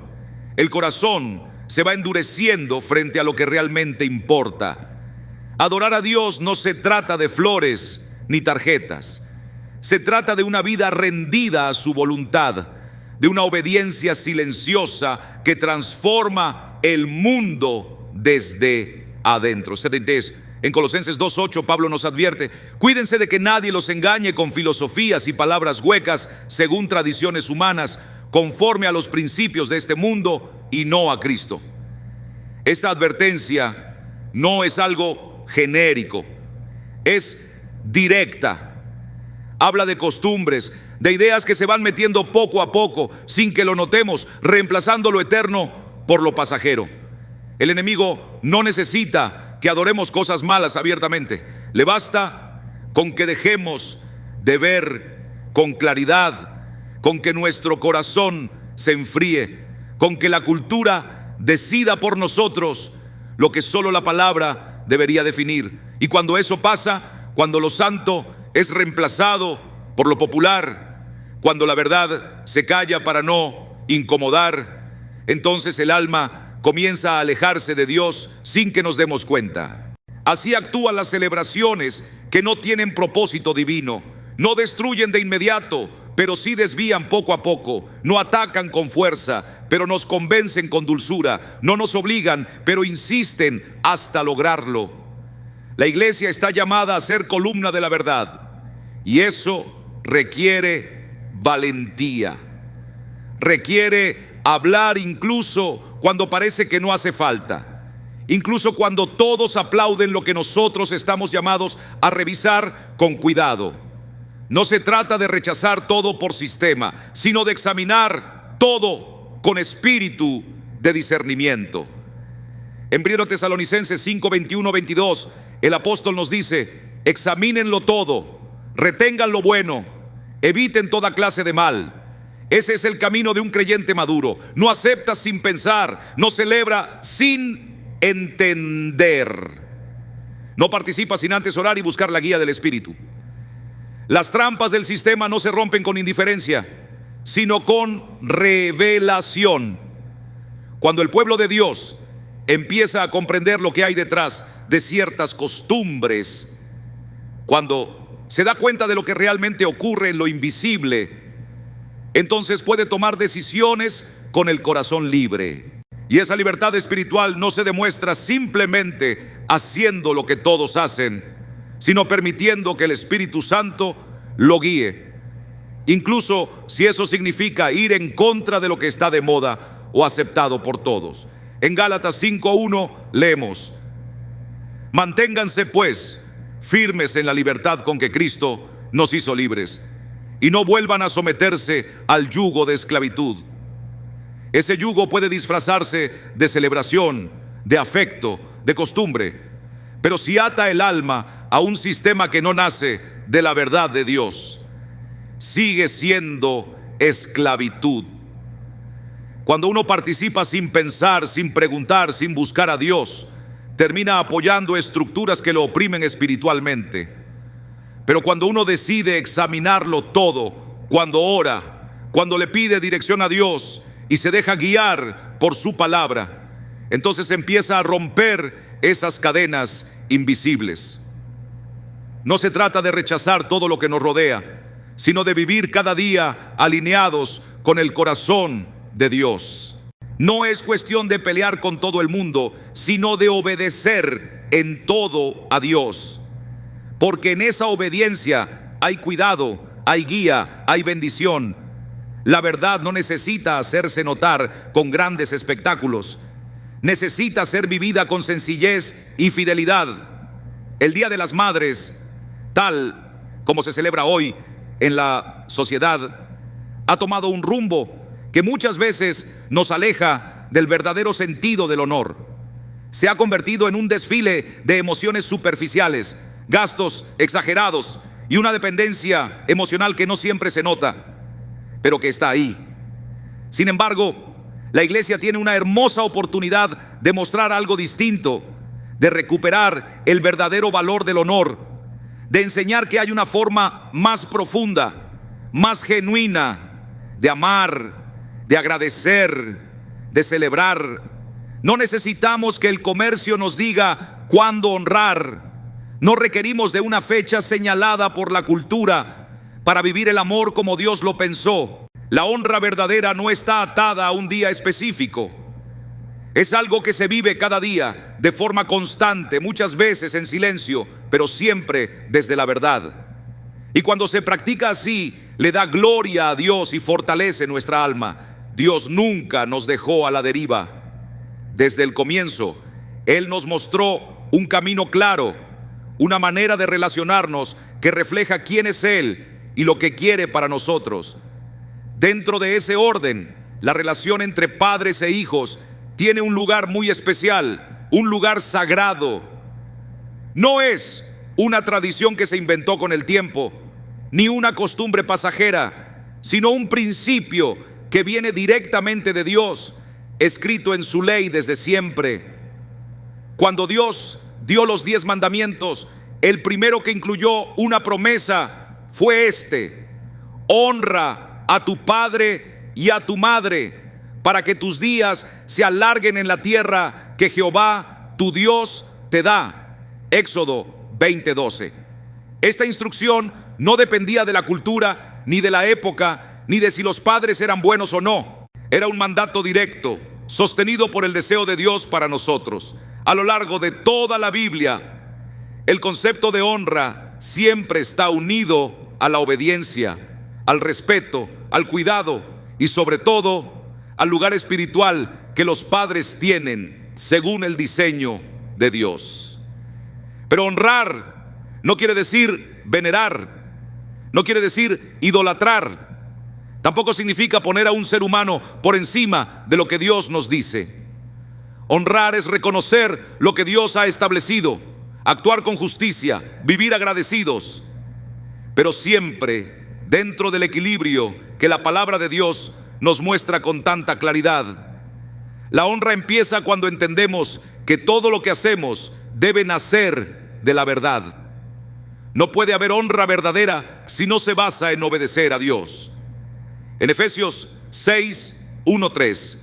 el corazón se va endureciendo frente a lo que realmente importa. Adorar a Dios no se trata de flores ni tarjetas. Se trata de una vida rendida a su voluntad, de una obediencia silenciosa que transforma el mundo desde adentro. En Colosenses 2:8 Pablo nos advierte: cuídense de que nadie los engañe con filosofías y palabras huecas según tradiciones humanas, conforme a los principios de este mundo y no a Cristo. Esta advertencia no es algo genérico, es directa. Habla de costumbres, de ideas que se van metiendo poco a poco, sin que lo notemos, reemplazando lo eterno por lo pasajero. El enemigo no necesita que adoremos cosas malas abiertamente. Le basta con que dejemos de ver con claridad, con que nuestro corazón se enfríe, con que la cultura decida por nosotros lo que solo la palabra debería definir. Y cuando eso pasa, cuando lo santo es reemplazado por lo popular, cuando la verdad se calla para no incomodar, entonces el alma comienza a alejarse de Dios sin que nos demos cuenta. Así actúan las celebraciones que no tienen propósito divino. No destruyen de inmediato, pero sí desvían poco a poco. No atacan con fuerza, pero nos convencen con dulzura. No nos obligan, pero insisten hasta lograrlo. La iglesia está llamada a ser columna de la verdad, y eso requiere valentía. Requiere hablar incluso cuando parece que no hace falta, incluso cuando todos aplauden lo que nosotros estamos llamados a revisar con cuidado. No se trata de rechazar todo por sistema, sino de examinar todo con espíritu de discernimiento. En 1 Tesalonicenses 5, 21, 22, el apóstol nos dice: examínenlo todo, retengan lo bueno, eviten toda clase de mal. Ese es el camino de un creyente maduro. No acepta sin pensar, no celebra sin entender, no participa sin antes orar y buscar la guía del Espíritu. Las trampas del sistema no se rompen con indiferencia, sino con revelación. Cuando el pueblo de Dios empieza a comprender lo que hay detrás de ciertas costumbres, cuando se da cuenta de lo que realmente ocurre en lo invisible, entonces puede tomar decisiones con el corazón libre. Y esa libertad espiritual no se demuestra simplemente haciendo lo que todos hacen, sino permitiendo que el Espíritu Santo lo guíe, incluso si eso significa ir en contra de lo que está de moda o aceptado por todos. En Gálatas 5:1 leemos: manténganse pues firmes en la libertad con que Cristo nos hizo libres, y no vuelvan a someterse al yugo de esclavitud. Ese yugo puede disfrazarse de celebración, de afecto, de costumbre, pero si ata el alma a un sistema que no nace de la verdad de Dios, sigue siendo esclavitud. Cuando uno participa sin pensar, sin preguntar, sin buscar a Dios, termina apoyando estructuras que lo oprimen espiritualmente. Pero cuando uno decide examinarlo todo, cuando ora, cuando le pide dirección a Dios y se deja guiar por su palabra, entonces empieza a romper esas cadenas invisibles. No se trata de rechazar todo lo que nos rodea, sino de vivir cada día alineados con el corazón de Dios. No es cuestión de pelear con todo el mundo, sino de obedecer en todo a Dios. Porque en esa obediencia hay cuidado, hay guía, hay bendición. La verdad no necesita hacerse notar con grandes espectáculos. Necesita ser vivida con sencillez y fidelidad. El Día de las Madres, tal como se celebra hoy en la sociedad, ha tomado un rumbo que muchas veces nos aleja del verdadero sentido del honor. Se ha convertido en un desfile de emociones superficiales, gastos exagerados y una dependencia emocional que no siempre se nota, pero que está ahí. Sin embargo, la iglesia tiene una hermosa oportunidad de mostrar algo distinto, de recuperar el verdadero valor del honor, de enseñar que hay una forma más profunda, más genuina de amar, de agradecer, de celebrar. No necesitamos que el comercio nos diga cuándo honrar. No requerimos de una fecha señalada por la cultura para vivir el amor como Dios lo pensó. La honra verdadera no está atada a un día específico. Es algo que se vive cada día, de forma constante, muchas veces en silencio, pero siempre desde la verdad. Y cuando se practica así, le da gloria a Dios y fortalece nuestra alma. Dios nunca nos dejó a la deriva. Desde el comienzo, Él nos mostró un camino claro, una manera de relacionarnos que refleja quién es Él y lo que quiere para nosotros. Dentro de ese orden, la relación entre padres e hijos tiene un lugar muy especial, un lugar sagrado. No es una tradición que se inventó con el tiempo, ni una costumbre pasajera, sino un principio que viene directamente de Dios, escrito en su ley desde siempre. Cuando Dios dio los 10 mandamientos, el primero que incluyó una promesa fue este: honra a tu padre y a tu madre, para que tus días se alarguen en la tierra que Jehová, tu Dios, te da. Éxodo 20:12. Esta instrucción no dependía de la cultura, ni de la época, ni de si los padres eran buenos o no. Era un mandato directo, sostenido por el deseo de Dios para nosotros. A lo largo de toda la Biblia, el concepto de honra siempre está unido a la obediencia, al respeto, al cuidado y sobre todo al lugar espiritual que los padres tienen según el diseño de Dios. Pero honrar no quiere decir venerar, no quiere decir idolatrar. Tampoco significa poner a un ser humano por encima de lo que Dios nos dice. Honrar es reconocer lo que Dios ha establecido, actuar con justicia, vivir agradecidos, pero siempre dentro del equilibrio que la palabra de Dios nos muestra con tanta claridad. La honra empieza cuando entendemos que todo lo que hacemos debe nacer de la verdad. No puede haber honra verdadera si no se basa en obedecer a Dios. En Efesios 6:1-3,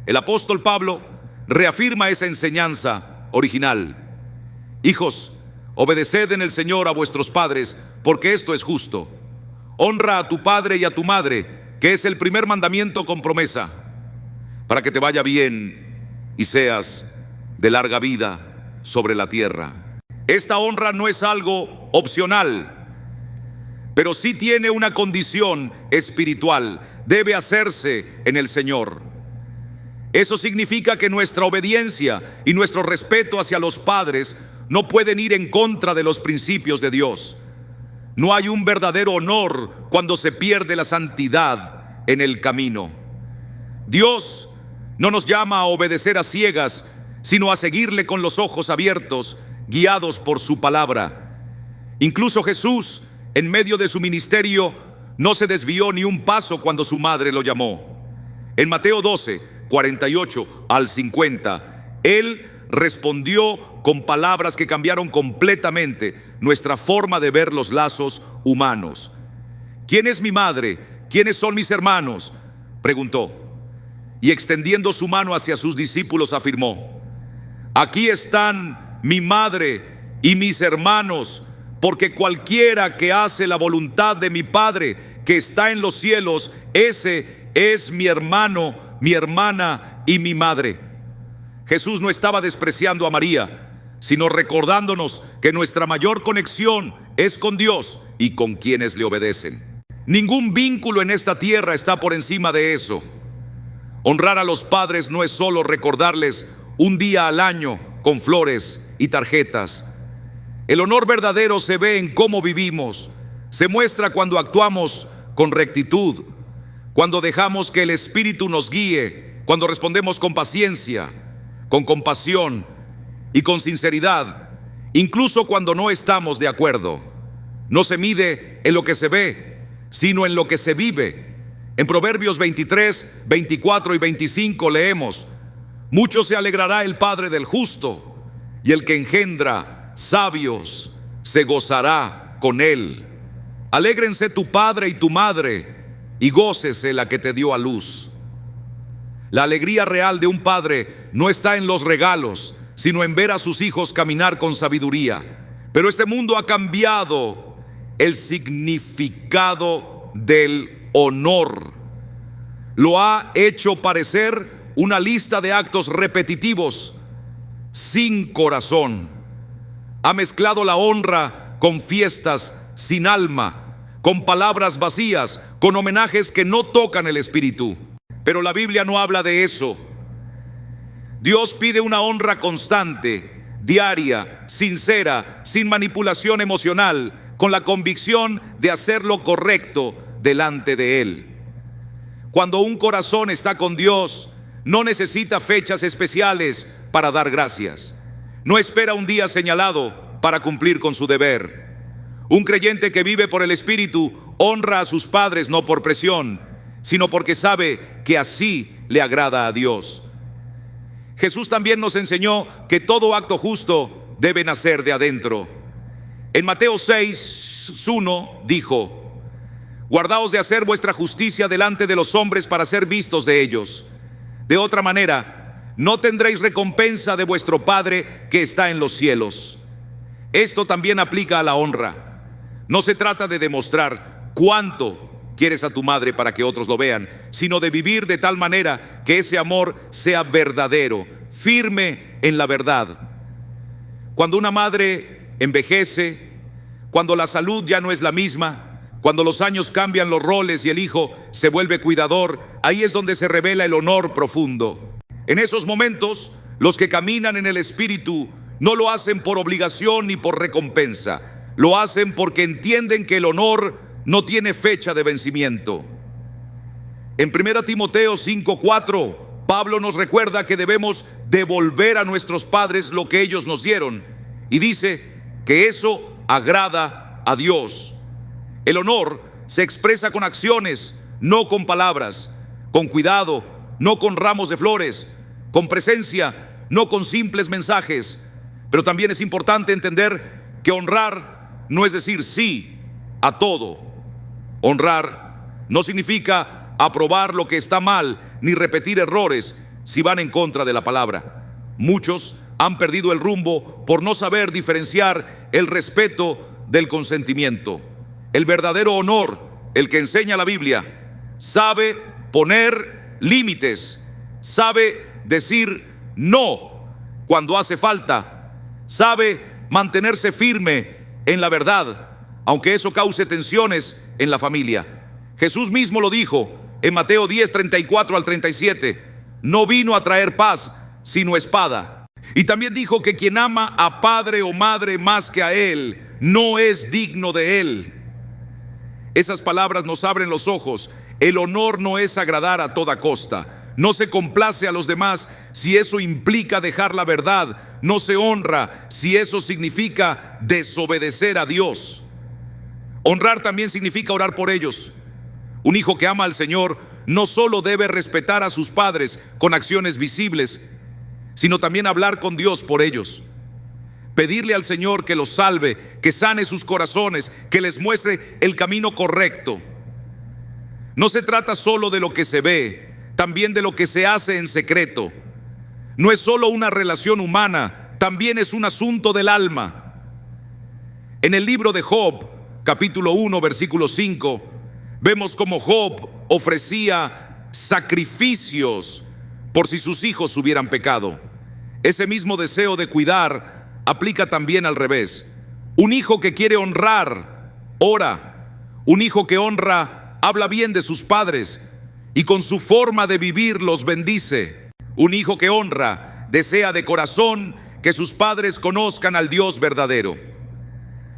el apóstol Pablo reafirma esa enseñanza original. Hijos, obedeced en el Señor a vuestros padres, porque esto es justo. Honra a tu padre y a tu madre, que es el primer mandamiento con promesa, para que te vaya bien y seas de larga vida sobre la tierra. Esta honra no es algo opcional, pero sí tiene una condición espiritual. Debe hacerse en el Señor. Eso significa que nuestra obediencia y nuestro respeto hacia los padres no pueden ir en contra de los principios de Dios. No hay un verdadero honor cuando se pierde la santidad en el camino. Dios no nos llama a obedecer a ciegas, sino a seguirle con los ojos abiertos, guiados por su palabra. Incluso Jesús, en medio de su ministerio, no se desvió ni un paso cuando su madre lo llamó. En Mateo 12:48-50, Él respondió con palabras que cambiaron completamente nuestra forma de ver los lazos humanos. ¿Quién es mi madre? ¿Quiénes son mis hermanos?, preguntó. Y extendiendo su mano hacia sus discípulos afirmó: aquí están mi madre y mis hermanos, porque cualquiera que hace la voluntad de mi Padre que está en los cielos, ese es mi hermano, mi hermana y mi madre. Jesús no estaba despreciando a María, sino recordándonos que nuestra mayor conexión es con Dios y con quienes le obedecen. Ningún vínculo en esta tierra está por encima de eso. Honrar a los padres no es solo recordarles un día al año con flores y tarjetas. El honor verdadero se ve en cómo vivimos. Se muestra cuando actuamos con rectitud, cuando dejamos que el Espíritu nos guíe, cuando respondemos con paciencia, con compasión y con sinceridad, incluso cuando no estamos de acuerdo. No se mide en lo que se ve, sino en lo que se vive. En Proverbios 23, 24 y 25 leemos: mucho se alegrará el padre del justo, y el que engendra sabios se gozará con él. Alégrense tu padre y tu madre, y gócese la que te dio a luz. La alegría real de un padre no está en los regalos, sino en ver a sus hijos caminar con sabiduría. Pero este mundo ha cambiado el significado del honor. Lo ha hecho parecer una lista de actos repetitivos, sin corazón. Ha mezclado la honra con fiestas sin alma, con palabras vacías, con homenajes que no tocan el espíritu. Pero la Biblia no habla de eso. Dios pide una honra constante, diaria, sincera, sin manipulación emocional, con la convicción de hacer lo correcto delante de Él. Cuando un corazón está con Dios, no necesita fechas especiales para dar gracias. No espera un día señalado para cumplir con su deber. Un creyente que vive por el Espíritu honra a sus padres no por presión, sino porque sabe que así le agrada a Dios. Jesús también nos enseñó que todo acto justo debe nacer de adentro. En Mateo 6:1 dijo: guardaos de hacer vuestra justicia delante de los hombres para ser vistos de ellos. De otra manera, no tendréis recompensa de vuestro Padre que está en los cielos. Esto también aplica a la honra. No se trata de demostrar cuánto quieres a tu madre para que otros lo vean, sino de vivir de tal manera que ese amor sea verdadero, firme en la verdad. Cuando una madre envejece, cuando la salud ya no es la misma, cuando los años cambian los roles y el hijo se vuelve cuidador, ahí es donde se revela el honor profundo. En esos momentos, los que caminan en el Espíritu no lo hacen por obligación ni por recompensa, lo hacen porque entienden que el honor no tiene fecha de vencimiento. En 1 Timoteo 5:4, Pablo nos recuerda que debemos devolver a nuestros padres lo que ellos nos dieron, y dice que eso agrada a Dios. El honor se expresa con acciones, no con palabras, con cuidado, no con ramos de flores, con presencia, no con simples mensajes. Pero también es importante entender que honrar no es decir sí a todo. Honrar no significa aprobar lo que está mal, ni repetir errores si van en contra de la palabra. Muchos han perdido el rumbo por no saber diferenciar el respeto del consentimiento. El verdadero honor, el que enseña la Biblia, sabe poner límites, sabe decir no cuando hace falta, sabe mantenerse firme en la verdad, aunque eso cause tensiones en la familia. Jesús mismo lo dijo en Mateo 10, 34 al 37, no vino a traer paz, sino espada. Y también dijo que quien ama a padre o madre más que a él, no es digno de él. Esas palabras nos abren los ojos. El honor no es agradar a toda costa. No se complace a los demás si eso implica dejar la verdad. No se honra si eso significa desobedecer a Dios. Honrar también significa orar por ellos. Un hijo que ama al Señor no solo debe respetar a sus padres con acciones visibles, sino también hablar con Dios por ellos. Pedirle al Señor que los salve, que sane sus corazones, que les muestre el camino correcto. No se trata solo de lo que se ve, también de lo que se hace en secreto. No es solo una relación humana, también es un asunto del alma. En el libro de Job, capítulo 1, versículo 5, vemos cómo Job ofrecía sacrificios por si sus hijos hubieran pecado. Ese mismo deseo de cuidar aplica también al revés. Un hijo que quiere honrar, ora. Un hijo que honra, habla bien de sus padres y con su forma de vivir los bendice. Un hijo que honra, desea de corazón que sus padres conozcan al Dios verdadero.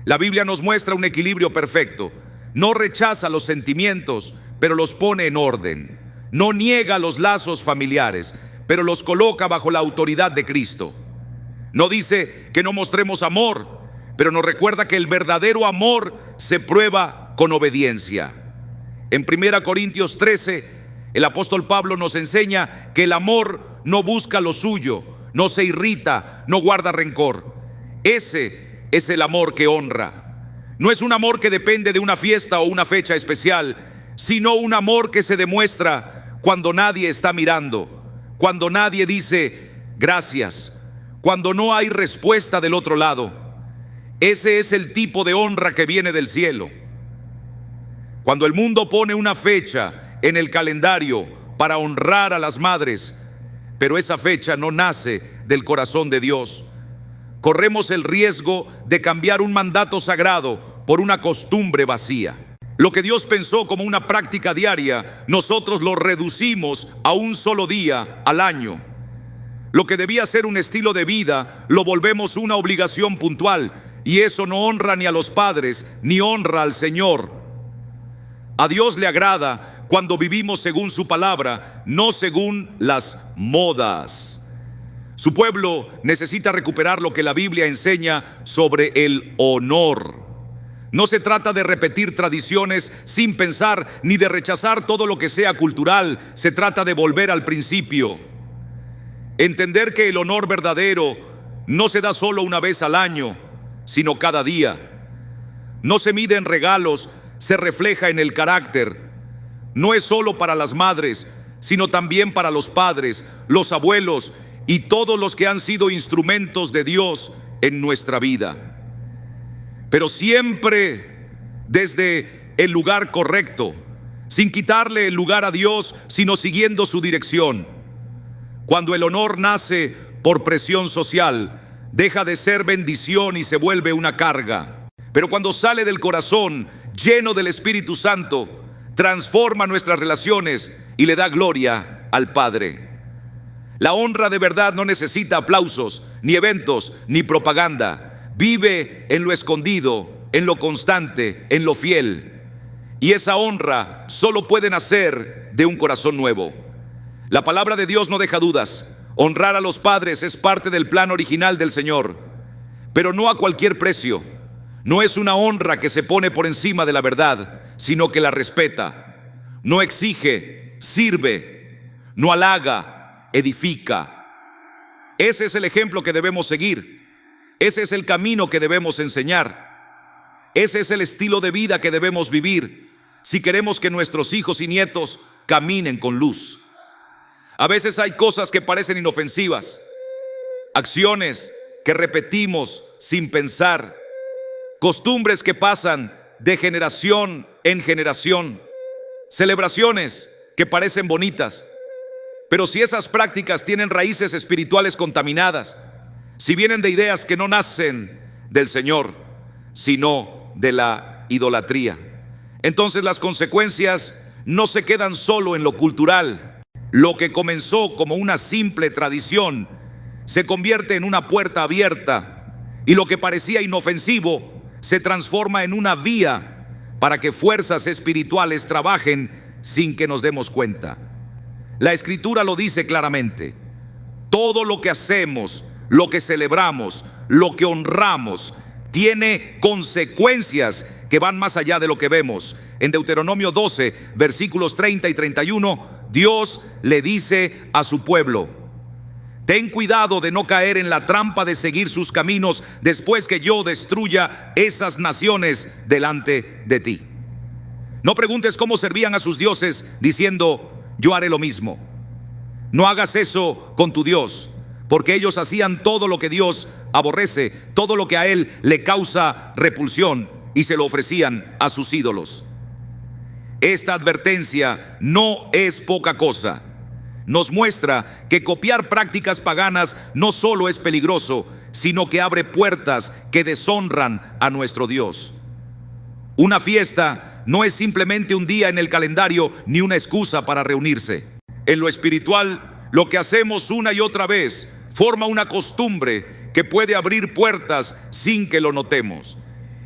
La Biblia nos muestra un equilibrio perfecto. No rechaza los sentimientos, pero los pone en orden. No niega los lazos familiares, pero los coloca bajo la autoridad de Cristo. No dice que no mostremos amor, pero nos recuerda que el verdadero amor se prueba con obediencia. En 1 Corintios 13, el apóstol Pablo nos enseña que el amor no busca lo suyo, no se irrita, no guarda rencor. Ese es el amor que honra. No es un amor que depende de una fiesta o una fecha especial, sino un amor que se demuestra cuando nadie está mirando, cuando nadie dice gracias, cuando no hay respuesta del otro lado. Ese es el tipo de honra que viene del cielo. Cuando el mundo pone una fecha en el calendario para honrar a las madres, pero esa fecha no nace del corazón de Dios, corremos el riesgo de cambiar un mandato sagrado por una costumbre vacía. Lo que Dios pensó como una práctica diaria, nosotros lo reducimos a un solo día al año. Lo que debía ser un estilo de vida, lo volvemos una obligación puntual, y eso no honra ni a los padres, ni honra al Señor. A Dios le agrada cuando vivimos según su palabra, no según las modas. Su pueblo necesita recuperar lo que la Biblia enseña sobre el honor. No se trata de repetir tradiciones sin pensar ni de rechazar todo lo que sea cultural. Se trata de volver al principio. Entender que el honor verdadero no se da solo una vez al año, sino cada día. No se mide en regalos, se refleja en el carácter. No es solo para las madres, sino también para los padres, los abuelos y todos los que han sido instrumentos de Dios en nuestra vida. Pero siempre desde el lugar correcto, sin quitarle el lugar a Dios, sino siguiendo su dirección. Cuando el honor nace por presión social, deja de ser bendición y se vuelve una carga. Pero cuando sale del corazón, lleno del Espíritu Santo, transforma nuestras relaciones y le da gloria al Padre. La honra de verdad no necesita aplausos, ni eventos, ni propaganda. Vive en lo escondido, en lo constante, en lo fiel. Y esa honra solo puede nacer de un corazón nuevo. La palabra de Dios no deja dudas. Honrar a los padres es parte del plan original del Señor, pero no a cualquier precio. No es una honra que se pone por encima de la verdad, sino que la respeta. No exige, sirve, no halaga, edifica. Ese es el ejemplo que debemos seguir. Ese es el camino que debemos enseñar. Ese es el estilo de vida que debemos vivir si queremos que nuestros hijos y nietos caminen con luz. A veces hay cosas que parecen inofensivas, acciones que repetimos sin pensar, costumbres que pasan de generación en generación, celebraciones que parecen bonitas, pero si esas prácticas tienen raíces espirituales contaminadas, si vienen de ideas que no nacen del Señor, sino de la idolatría, entonces las consecuencias no se quedan solo en lo cultural. Lo que comenzó como una simple tradición se convierte en una puerta abierta, y lo que parecía inofensivo se transforma en una vía para que fuerzas espirituales trabajen sin que nos demos cuenta. La Escritura lo dice claramente. Todo lo que hacemos, lo que celebramos, lo que honramos, tiene consecuencias que van más allá de lo que vemos. En Deuteronomio 12, versículos 30 y 31, Dios le dice a su pueblo: ten cuidado de no caer en la trampa de seguir sus caminos después que yo destruya esas naciones delante de ti. No preguntes cómo servían a sus dioses diciendo: yo haré lo mismo. No hagas eso con tu Dios, porque ellos hacían todo lo que Dios aborrece, todo lo que a Él le causa repulsión, y se lo ofrecían a sus ídolos. Esta advertencia no es poca cosa. Nos muestra que copiar prácticas paganas no solo es peligroso, sino que abre puertas que deshonran a nuestro Dios. Una fiesta no es simplemente un día en el calendario ni una excusa para reunirse. En lo espiritual, lo que hacemos una y otra vez forma una costumbre que puede abrir puertas sin que lo notemos.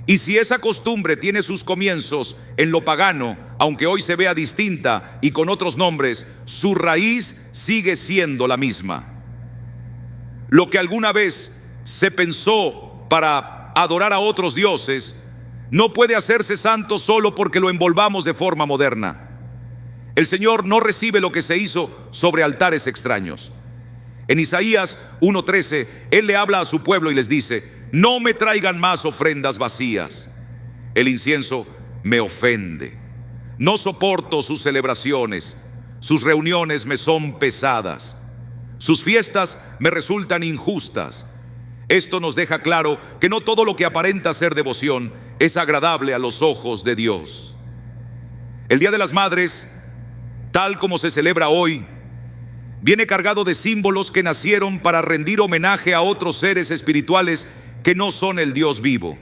Y si esa costumbre tiene sus comienzos en lo pagano, aunque hoy se vea distinta y con otros nombres, su raíz sigue siendo la misma. Lo que alguna vez se pensó para adorar a otros dioses, no puede hacerse santo solo porque lo envolvamos de forma moderna. El Señor no recibe lo que se hizo sobre altares extraños. En Isaías 1:13, Él le habla a su pueblo y les dice: no me traigan más ofrendas vacías. El incienso me ofende. No soporto sus celebraciones. Sus reuniones me son pesadas. Sus fiestas me resultan injustas. Esto nos deja claro que no todo lo que aparenta ser devoción es agradable a los ojos de Dios. El Día de las Madres, tal como se celebra hoy, viene cargado de símbolos que nacieron para rendir homenaje a otros seres espirituales que no son el Dios vivo.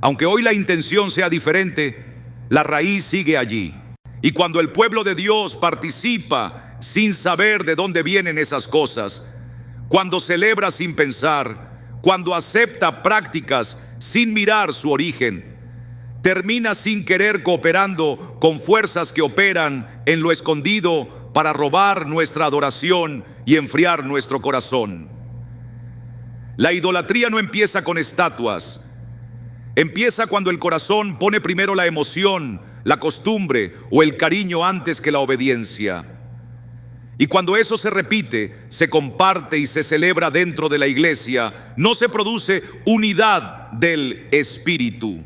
Aunque hoy la intención sea diferente, la raíz sigue allí. Y cuando el pueblo de Dios participa sin saber de dónde vienen esas cosas, cuando celebra sin pensar, cuando acepta prácticas sin mirar su origen, termina sin querer cooperando con fuerzas que operan en lo escondido para robar nuestra adoración y enfriar nuestro corazón. La idolatría no empieza con estatuas. Empieza cuando el corazón pone primero la emoción, la costumbre o el cariño antes que la obediencia. Y cuando eso se repite, se comparte y se celebra dentro de la iglesia, no se produce unidad del espíritu,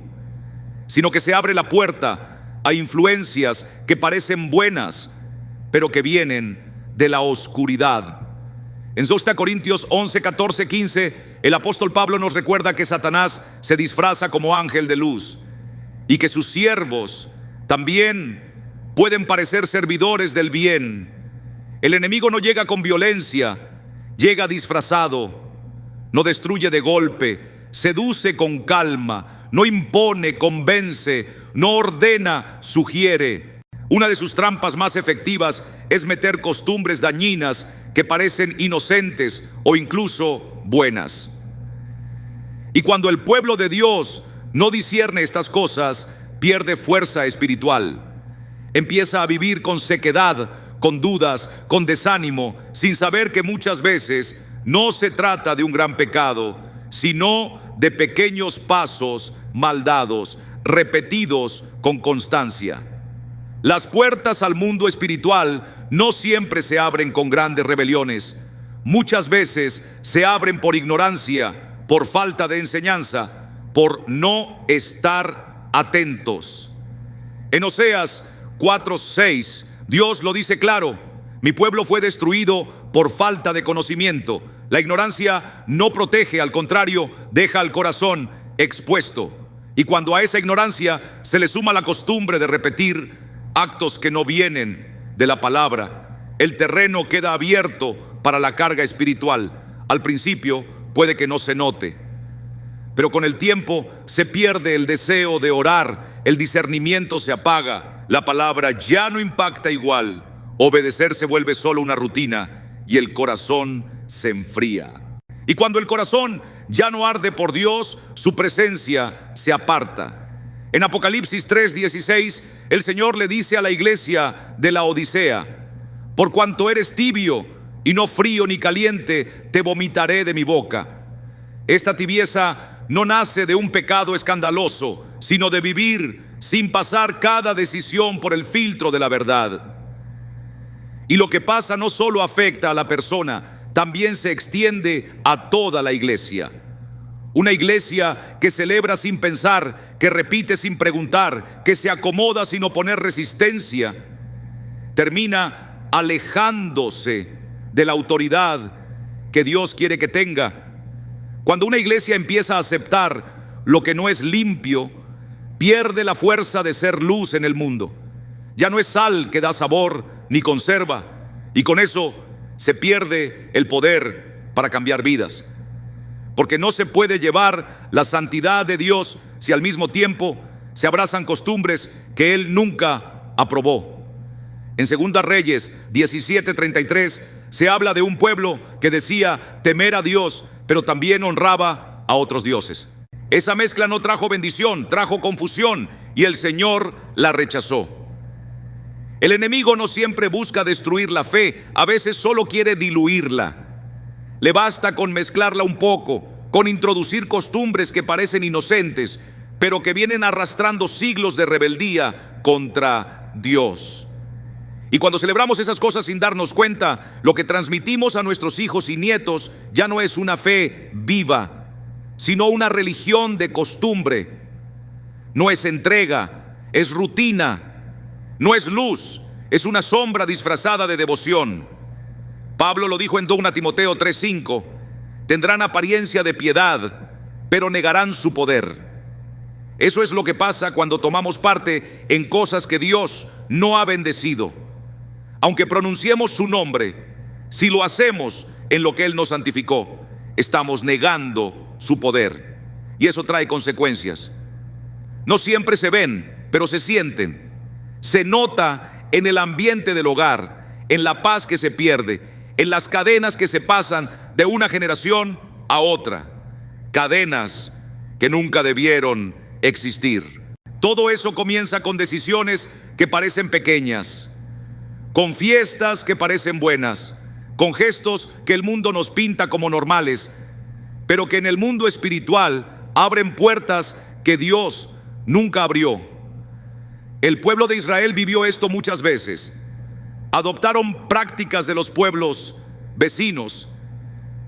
sino que se abre la puerta a influencias que parecen buenas, pero que vienen de la oscuridad. En 2 Corintios 11, 14, 15, el apóstol Pablo nos recuerda que Satanás se disfraza como ángel de luz y que sus siervos también pueden parecer servidores del bien. El enemigo no llega con violencia, llega disfrazado, no destruye de golpe, seduce con calma, no impone, convence, no ordena, sugiere. Una de sus trampas más efectivas es meter costumbres dañinas que parecen inocentes o incluso buenas. Y cuando el pueblo de Dios no discierne estas cosas, pierde fuerza espiritual. Empieza a vivir con sequedad, con dudas, con desánimo, sin saber que muchas veces no se trata de un gran pecado, sino de pequeños pasos mal dados, repetidos con constancia. Las puertas al mundo espiritual no siempre se abren con grandes rebeliones. Muchas veces se abren por ignorancia, por falta de enseñanza, por no estar atentos. En Oseas 4:6, Dios lo dice claro: mi pueblo fue destruido por falta de conocimiento. La ignorancia no protege, al contrario, deja al corazón expuesto. Y cuando a esa ignorancia se le suma la costumbre de repetir actos que no vienen de la palabra, el terreno queda abierto para la carga espiritual. Al principio puede que no se note, pero con el tiempo se pierde el deseo de orar, el discernimiento se apaga, la palabra ya no impacta igual, obedecer se vuelve solo una rutina y el corazón se enfría. Y cuando el corazón ya no arde por Dios, su presencia se aparta. En Apocalipsis 3:16, el Señor le dice a la iglesia de la Odisea: por cuanto eres tibio y no frío ni caliente, te vomitaré de mi boca. Esta tibieza no nace de un pecado escandaloso, sino de vivir sin pasar cada decisión por el filtro de la verdad. Y lo que pasa no solo afecta a la persona, también se extiende a toda la iglesia. Una iglesia que celebra sin pensar, que repite sin preguntar, que se acomoda sin oponer resistencia, termina alejándose de la autoridad que Dios quiere que tenga. Cuando una iglesia empieza a aceptar lo que no es limpio, pierde la fuerza de ser luz en el mundo. Ya no es sal que da sabor ni conserva, y con eso se pierde el poder para cambiar vidas. Porque no se puede llevar la santidad de Dios si al mismo tiempo se abrazan costumbres que Él nunca aprobó. En 2 Reyes 17:33 se habla de un pueblo que decía temer a Dios, pero también honraba a otros dioses. Esa mezcla no trajo bendición, trajo confusión, y el Señor la rechazó. El enemigo no siempre busca destruir la fe, a veces solo quiere diluirla. Le basta con mezclarla un poco, con introducir costumbres que parecen inocentes, pero que vienen arrastrando siglos de rebeldía contra Dios. Y cuando celebramos esas cosas sin darnos cuenta, lo que transmitimos a nuestros hijos y nietos ya no es una fe viva, sino una religión de costumbre. No es entrega, es rutina, no es luz, es una sombra disfrazada de devoción. Pablo lo dijo en 2 Timoteo 3:5, tendrán apariencia de piedad, pero negarán su poder. Eso es lo que pasa cuando tomamos parte en cosas que Dios no ha bendecido. Aunque pronunciemos su nombre, si lo hacemos en lo que Él nos santificó, estamos negando su poder. Y eso trae consecuencias. No siempre se ven, pero se sienten. Se nota en el ambiente del hogar, en la paz que se pierde, en las cadenas que se pasan de una generación a otra. Cadenas que nunca debieron existir. Todo eso comienza con decisiones que parecen pequeñas, con fiestas que parecen buenas, con gestos que el mundo nos pinta como normales, pero que en el mundo espiritual abren puertas que Dios nunca abrió. El pueblo de Israel vivió esto muchas veces. Adoptaron prácticas de los pueblos vecinos,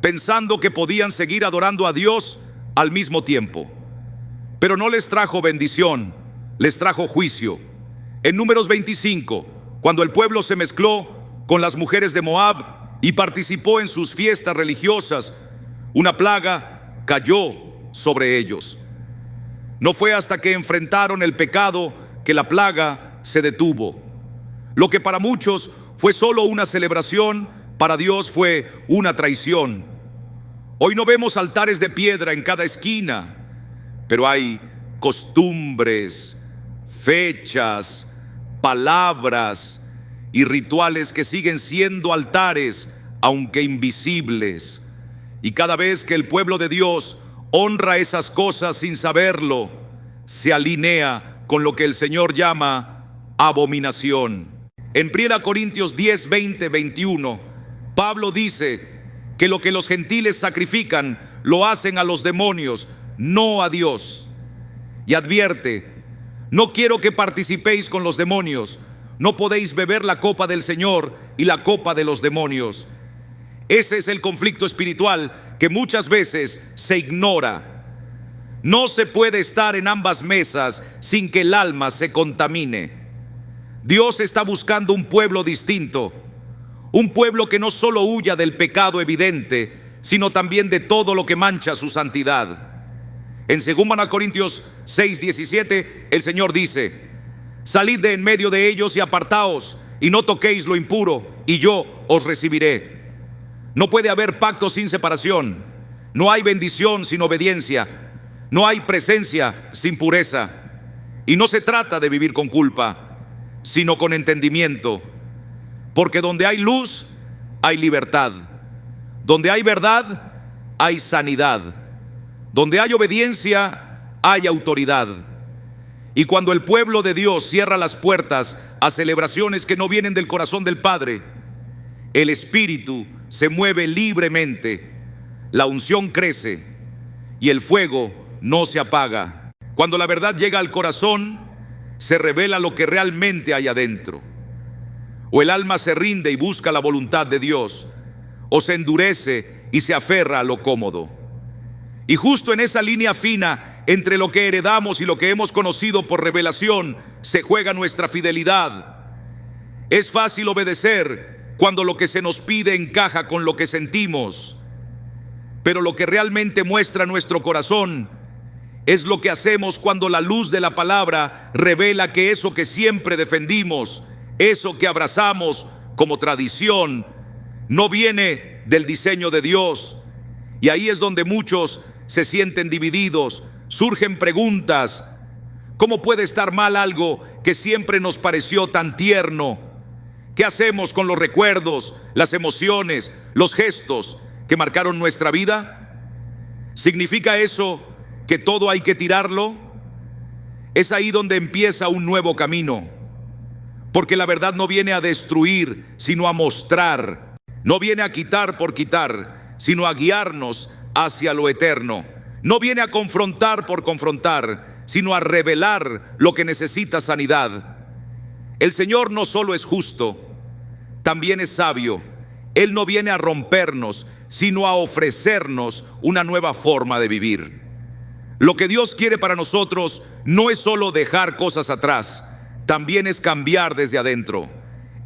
pensando que podían seguir adorando a Dios al mismo tiempo. Pero no les trajo bendición, les trajo juicio. En Números 25, cuando el pueblo se mezcló con las mujeres de Moab y participó en sus fiestas religiosas, una plaga cayó sobre ellos. No fue hasta que enfrentaron el pecado que la plaga se detuvo. Lo que para muchos fue solo una celebración, para Dios fue una traición. Hoy no vemos altares de piedra en cada esquina, pero hay costumbres, fechas, palabras y rituales que siguen siendo altares, aunque invisibles. Y cada vez que el pueblo de Dios honra esas cosas sin saberlo, se alinea con lo que el Señor llama abominación. En 1 Corintios 10, 20, 21, Pablo dice que lo que los gentiles sacrifican lo hacen a los demonios, no a Dios. Y advierte: no quiero que participéis con los demonios. No podéis beber la copa del Señor y la copa de los demonios. Ese es el conflicto espiritual que muchas veces se ignora. No se puede estar en ambas mesas sin que el alma se contamine. Dios está buscando un pueblo distinto, un pueblo que no solo huya del pecado evidente, sino también de todo lo que mancha su santidad. En 2 Corintios 6:17, el Señor dice: salid de en medio de ellos y apartaos, y no toquéis lo impuro, y yo os recibiré. No puede haber pacto sin separación. No hay bendición sin obediencia. No hay presencia sin pureza. Y no se trata de vivir con culpa, sino con entendimiento. Porque donde hay luz, hay libertad. Donde hay verdad, hay sanidad. Donde hay obediencia, hay autoridad. Y cuando el pueblo de Dios cierra las puertas a celebraciones que no vienen del corazón del Padre, el Espíritu se mueve libremente, la unción crece y el fuego no se apaga. Cuando la verdad llega al corazón, se revela lo que realmente hay adentro. O el alma se rinde y busca la voluntad de Dios, o se endurece y se aferra a lo cómodo. Y justo en esa línea fina entre lo que heredamos y lo que hemos conocido por revelación, se juega nuestra fidelidad. Es fácil obedecer cuando lo que se nos pide encaja con lo que sentimos, pero lo que realmente muestra nuestro corazón es lo que hacemos cuando la luz de la palabra revela que eso que siempre defendimos, eso que abrazamos como tradición, no viene del diseño de Dios. Y ahí es donde muchos se sienten divididos. Surgen preguntas: ¿cómo puede estar mal algo que siempre nos pareció tan tierno? ¿Qué hacemos con los recuerdos, las emociones, los gestos que marcaron nuestra vida? ¿Significa eso que todo hay que tirarlo? Es ahí donde empieza un nuevo camino, porque la verdad no viene a destruir, sino a mostrar. No viene a quitar por quitar, sino a guiarnos hacia lo eterno. No viene a confrontar por confrontar, sino a revelar lo que necesita sanidad. El Señor no solo es justo, también es sabio. Él no viene a rompernos, sino a ofrecernos una nueva forma de vivir. Lo que Dios quiere para nosotros no es solo dejar cosas atrás, también es cambiar desde adentro.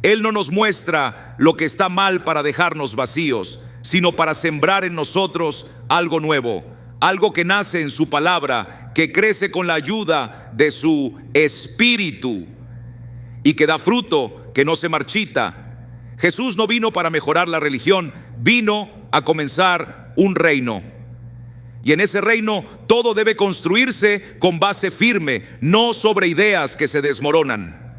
Él no nos muestra lo que está mal para dejarnos vacíos, sino para sembrar en nosotros algo nuevo, algo que nace en su palabra, que crece con la ayuda de su espíritu y que da fruto, que no se marchita. Jesús no vino para mejorar la religión, vino a comenzar un reino. Y en ese reino todo debe construirse con base firme, no sobre ideas que se desmoronan.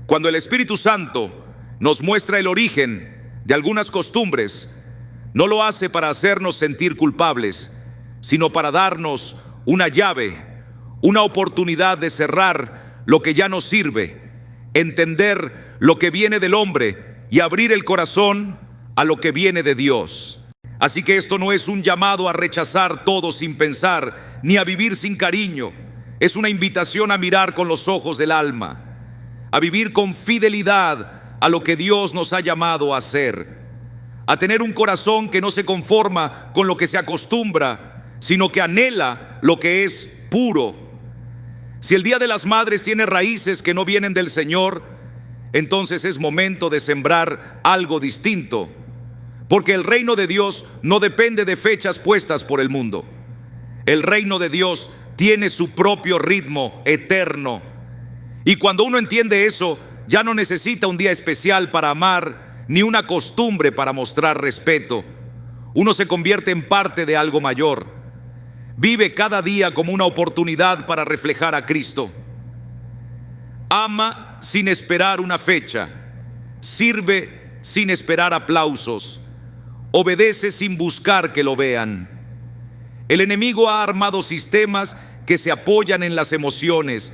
Cuando el Espíritu Santo nos muestra el origen de algunas costumbres, no lo hace para hacernos sentir culpables, sino para darnos una llave, una oportunidad de cerrar lo que ya no sirve, entender lo que viene del hombre y abrir el corazón a lo que viene de Dios. Así que esto no es un llamado a rechazar todo sin pensar, ni a vivir sin cariño. Es una invitación a mirar con los ojos del alma, a vivir con fidelidad a lo que Dios nos ha llamado a hacer, a tener un corazón que no se conforma con lo que se acostumbra, sino que anhela lo que es puro. Si el Día de las Madres tiene raíces que no vienen del Señor, entonces es momento de sembrar algo distinto. Porque el reino de Dios no depende de fechas puestas por el mundo. El reino de Dios tiene su propio ritmo eterno. Y cuando uno entiende eso, ya no necesita un día especial para amar, ni una costumbre para mostrar respeto. Uno se convierte en parte de algo mayor. Vive cada día como una oportunidad para reflejar a Cristo. Ama sin esperar una fecha. Sirve sin esperar aplausos. Obedece sin buscar que lo vean. El enemigo ha armado sistemas que se apoyan en las emociones,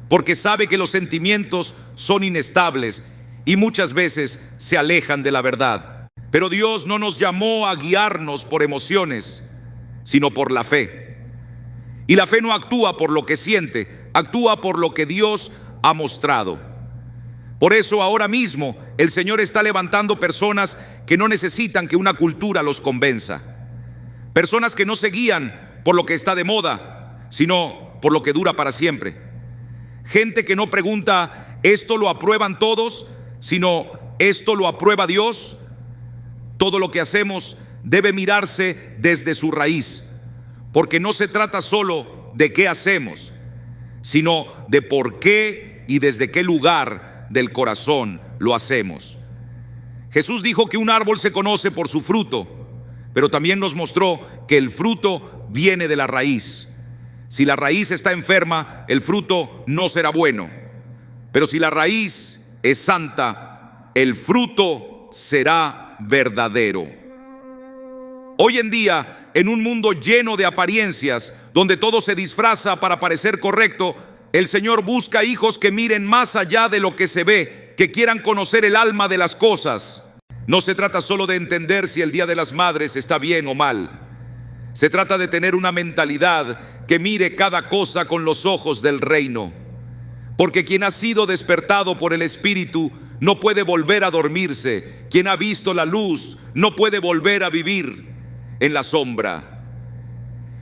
porque sabe que los sentimientos son inestables y muchas veces se alejan de la verdad. Pero Dios no nos llamó a guiarnos por emociones, sino por la fe. Y la fe no actúa por lo que siente, actúa por lo que Dios ha mostrado. Por eso ahora mismo el Señor está levantando personas que no necesitan que una cultura los convenza. Personas que no se guían por lo que está de moda, sino por lo que dura para siempre. Gente que no pregunta, ¿esto lo aprueban todos?, sino, ¿esto lo aprueba Dios? Todo lo que hacemos debe mirarse desde su raíz, porque no se trata solo de qué hacemos, sino de por qué y desde qué lugar del corazón lo hacemos. Jesús dijo que un árbol se conoce por su fruto, pero también nos mostró que el fruto viene de la raíz. Si la raíz está enferma, el fruto no será bueno. Pero si la raíz es santa, el fruto será verdadero. Hoy en día, en un mundo lleno de apariencias, donde todo se disfraza para parecer correcto, el Señor busca hijos que miren más allá de lo que se ve, que quieran conocer el alma de las cosas. No se trata solo de entender si el Día de las Madres está bien o mal. Se trata de tener una mentalidad que mire cada cosa con los ojos del reino. Porque quien ha sido despertado por el Espíritu no puede volver a dormirse. Quien ha visto la luz no puede volver a vivir en la sombra.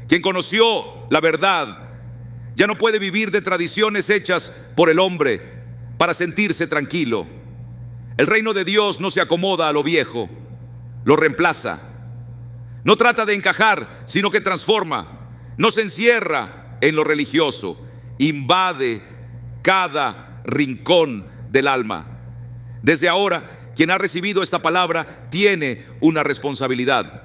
Quien conoció la verdad ya no puede vivir de tradiciones hechas por el hombre para sentirse tranquilo. El reino de Dios no se acomoda a lo viejo, lo reemplaza. No trata de encajar, sino que transforma. No se encierra en lo religioso, invade cada rincón del alma. Desde ahora, quien ha recibido esta palabra tiene una responsabilidad.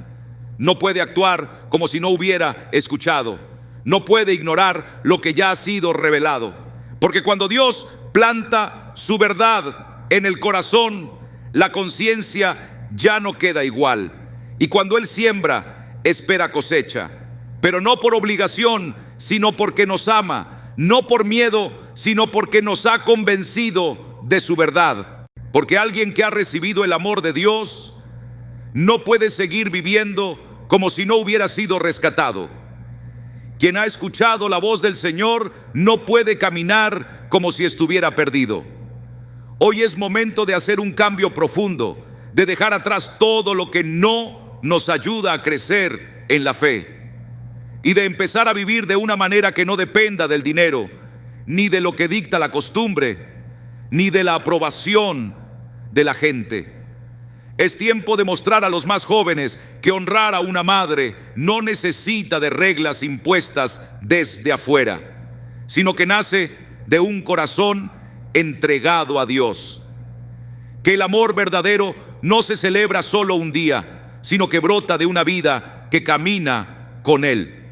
No puede actuar como si no hubiera escuchado. No puede ignorar lo que ya ha sido revelado. Porque cuando Dios planta su verdad en el corazón, la conciencia ya no queda igual. Y cuando Él siembra, espera cosecha. Pero no por obligación, sino porque nos ama. No por miedo, sino porque nos ha convencido de su verdad. Porque alguien que ha recibido el amor de Dios no puede seguir viviendo como si no hubiera sido rescatado. Quien ha escuchado la voz del Señor no puede caminar como si estuviera perdido. Hoy es momento de hacer un cambio profundo, de dejar atrás todo lo que no nos ayuda a crecer en la fe y de empezar a vivir de una manera que no dependa del dinero, ni de lo que dicta la costumbre, ni de la aprobación de la gente. Es tiempo de mostrar a los más jóvenes que honrar a una madre no necesita de reglas impuestas desde afuera, sino que nace de un corazón entregado a Dios. Que el amor verdadero no se celebra solo un día, sino que brota de una vida que camina con Él.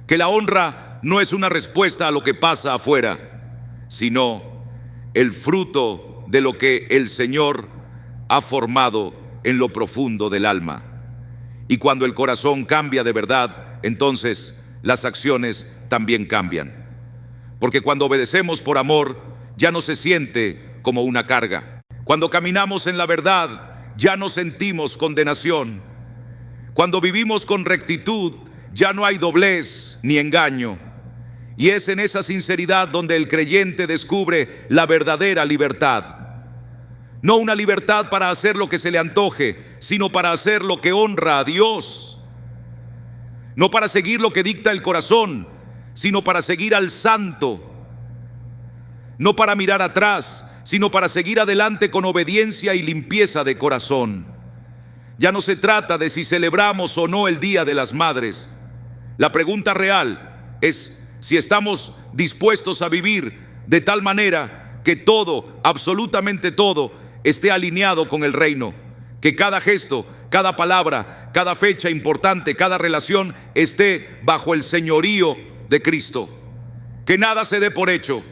Que la honra no es una respuesta a lo que pasa afuera, sino el fruto de lo que el Señor ha formado en lo profundo del alma. Y cuando el corazón cambia de verdad, entonces las acciones también cambian. Porque cuando obedecemos por amor, ya no se siente como una carga. Cuando caminamos en la verdad, ya no sentimos condenación. Cuando vivimos con rectitud, ya no hay doblez ni engaño. Y es en esa sinceridad donde el creyente descubre la verdadera libertad. No una libertad para hacer lo que se le antoje, sino para hacer lo que honra a Dios. No para seguir lo que dicta el corazón, sino para seguir al Santo. No para mirar atrás, sino para seguir adelante con obediencia y limpieza de corazón. Ya no se trata de si celebramos o no el Día de las Madres. La pregunta real es si estamos dispuestos a vivir de tal manera que todo, absolutamente todo, esté alineado con el reino. Que cada gesto, cada palabra, cada fecha importante, cada relación esté bajo el señorío de Cristo. Que nada se dé por hecho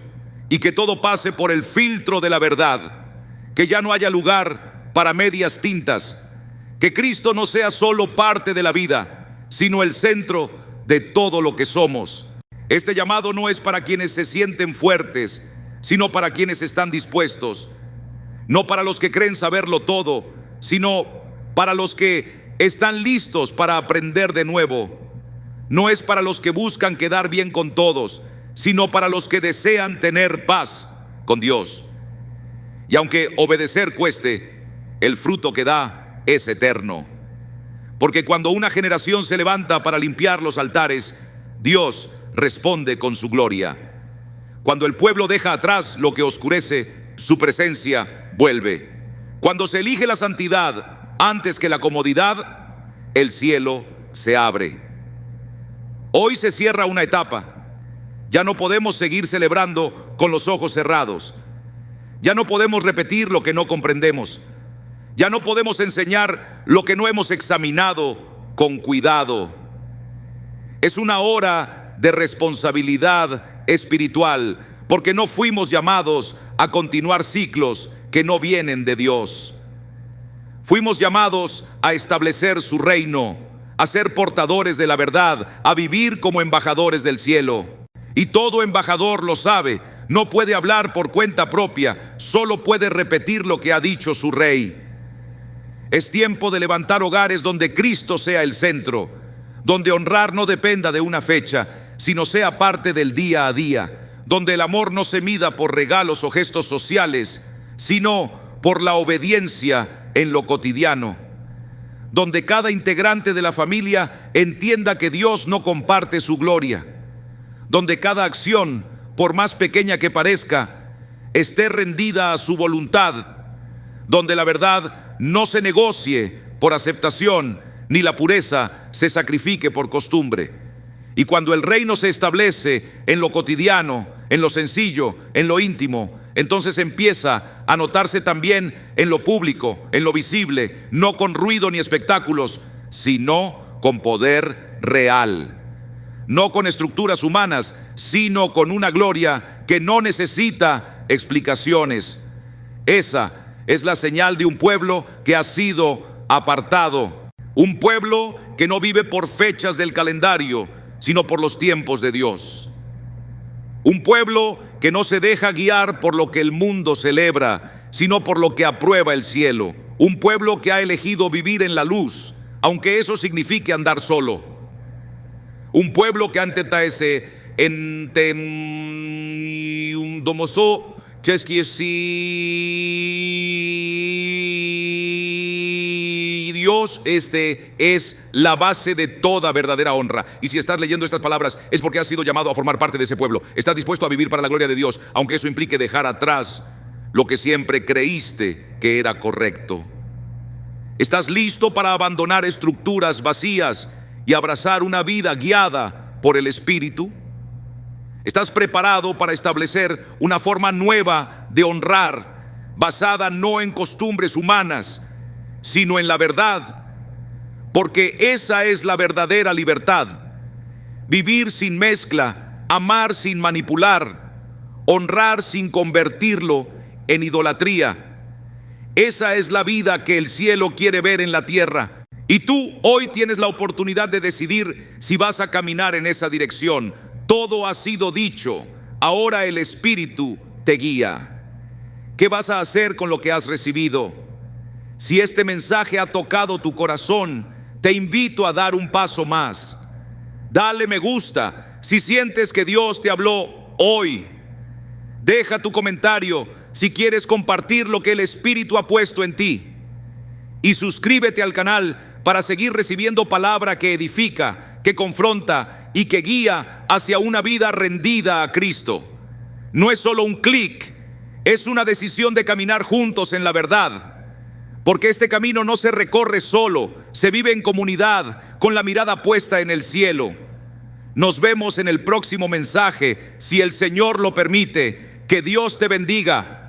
y que todo pase por el filtro de la verdad. Que ya no haya lugar para medias tintas. Que Cristo no sea solo parte de la vida, sino el centro de todo lo que somos. Este llamado no es para quienes se sienten fuertes, sino para quienes están dispuestos. No para los que creen saberlo todo, sino para los que están listos para aprender de nuevo. No es para los que buscan quedar bien con todos, sino para los que desean tener paz con Dios. Y aunque obedecer cueste, el fruto que da es eterno. Porque cuando una generación se levanta para limpiar los altares, Dios responde con su gloria. Cuando el pueblo deja atrás lo que oscurece, su presencia vuelve. Cuando se elige la santidad antes que la comodidad, el cielo se abre. Hoy se cierra una etapa. Ya no podemos seguir celebrando con los ojos cerrados. Ya no podemos repetir lo que no comprendemos. Ya no podemos enseñar lo que no hemos examinado con cuidado. Es una hora de responsabilidad espiritual, porque no fuimos llamados a continuar ciclos que no vienen de Dios. Fuimos llamados a establecer su reino, a ser portadores de la verdad, a vivir como embajadores del cielo. Y todo embajador lo sabe, no puede hablar por cuenta propia, solo puede repetir lo que ha dicho su rey. Es tiempo de levantar hogares donde Cristo sea el centro, donde honrar no dependa de una fecha, sino sea parte del día a día, donde el amor no se mida por regalos o gestos sociales, sino por la obediencia en lo cotidiano, donde cada integrante de la familia entienda que Dios no comparte su gloria, donde cada acción, por más pequeña que parezca, esté rendida a su voluntad, donde la verdad no se negocie por aceptación, ni la pureza se sacrifique por costumbre. Y cuando el reino se establece en lo cotidiano, en lo sencillo, en lo íntimo, entonces empieza a notarse también en lo público, en lo visible, no con ruido ni espectáculos, sino con poder real. No con estructuras humanas, sino con una gloria que no necesita explicaciones. Esa es la señal de un pueblo que ha sido apartado. Un pueblo que no vive por fechas del calendario, sino por los tiempos de Dios. Un pueblo que no se deja guiar por lo que el mundo celebra, sino por lo que aprueba el cielo. Un pueblo que ha elegido vivir en la luz, aunque eso signifique andar solo. Un pueblo que ante ese un domoso si Dios es la base de toda verdadera honra. Y si estás leyendo estas palabras es porque has sido llamado a formar parte de ese pueblo. Estás dispuesto a vivir para la gloria de Dios, aunque eso implique dejar atrás lo que siempre creíste que era correcto. ¿Estás listo para abandonar estructuras vacías y abrazar una vida guiada por el Espíritu? ¿Estás preparado para establecer una forma nueva de honrar, basada no en costumbres humanas, sino en la verdad? Porque esa es la verdadera libertad. Vivir sin mezcla, amar sin manipular, honrar sin convertirlo en idolatría. Esa es la vida que el cielo quiere ver en la tierra. Y tú hoy tienes la oportunidad de decidir si vas a caminar en esa dirección. Todo ha sido dicho. Ahora el Espíritu te guía. ¿Qué vas a hacer con lo que has recibido? Si este mensaje ha tocado tu corazón, te invito a dar un paso más. Dale me gusta si sientes que Dios te habló hoy. Deja tu comentario si quieres compartir lo que el Espíritu ha puesto en ti. Y suscríbete al canal para seguir recibiendo palabra que edifica, que confronta y que guía hacia una vida rendida a Cristo. No es solo un clic, es una decisión de caminar juntos en la verdad. Porque este camino no se recorre solo, se vive en comunidad, con la mirada puesta en el cielo. Nos vemos en el próximo mensaje, si el Señor lo permite. Que Dios te bendiga.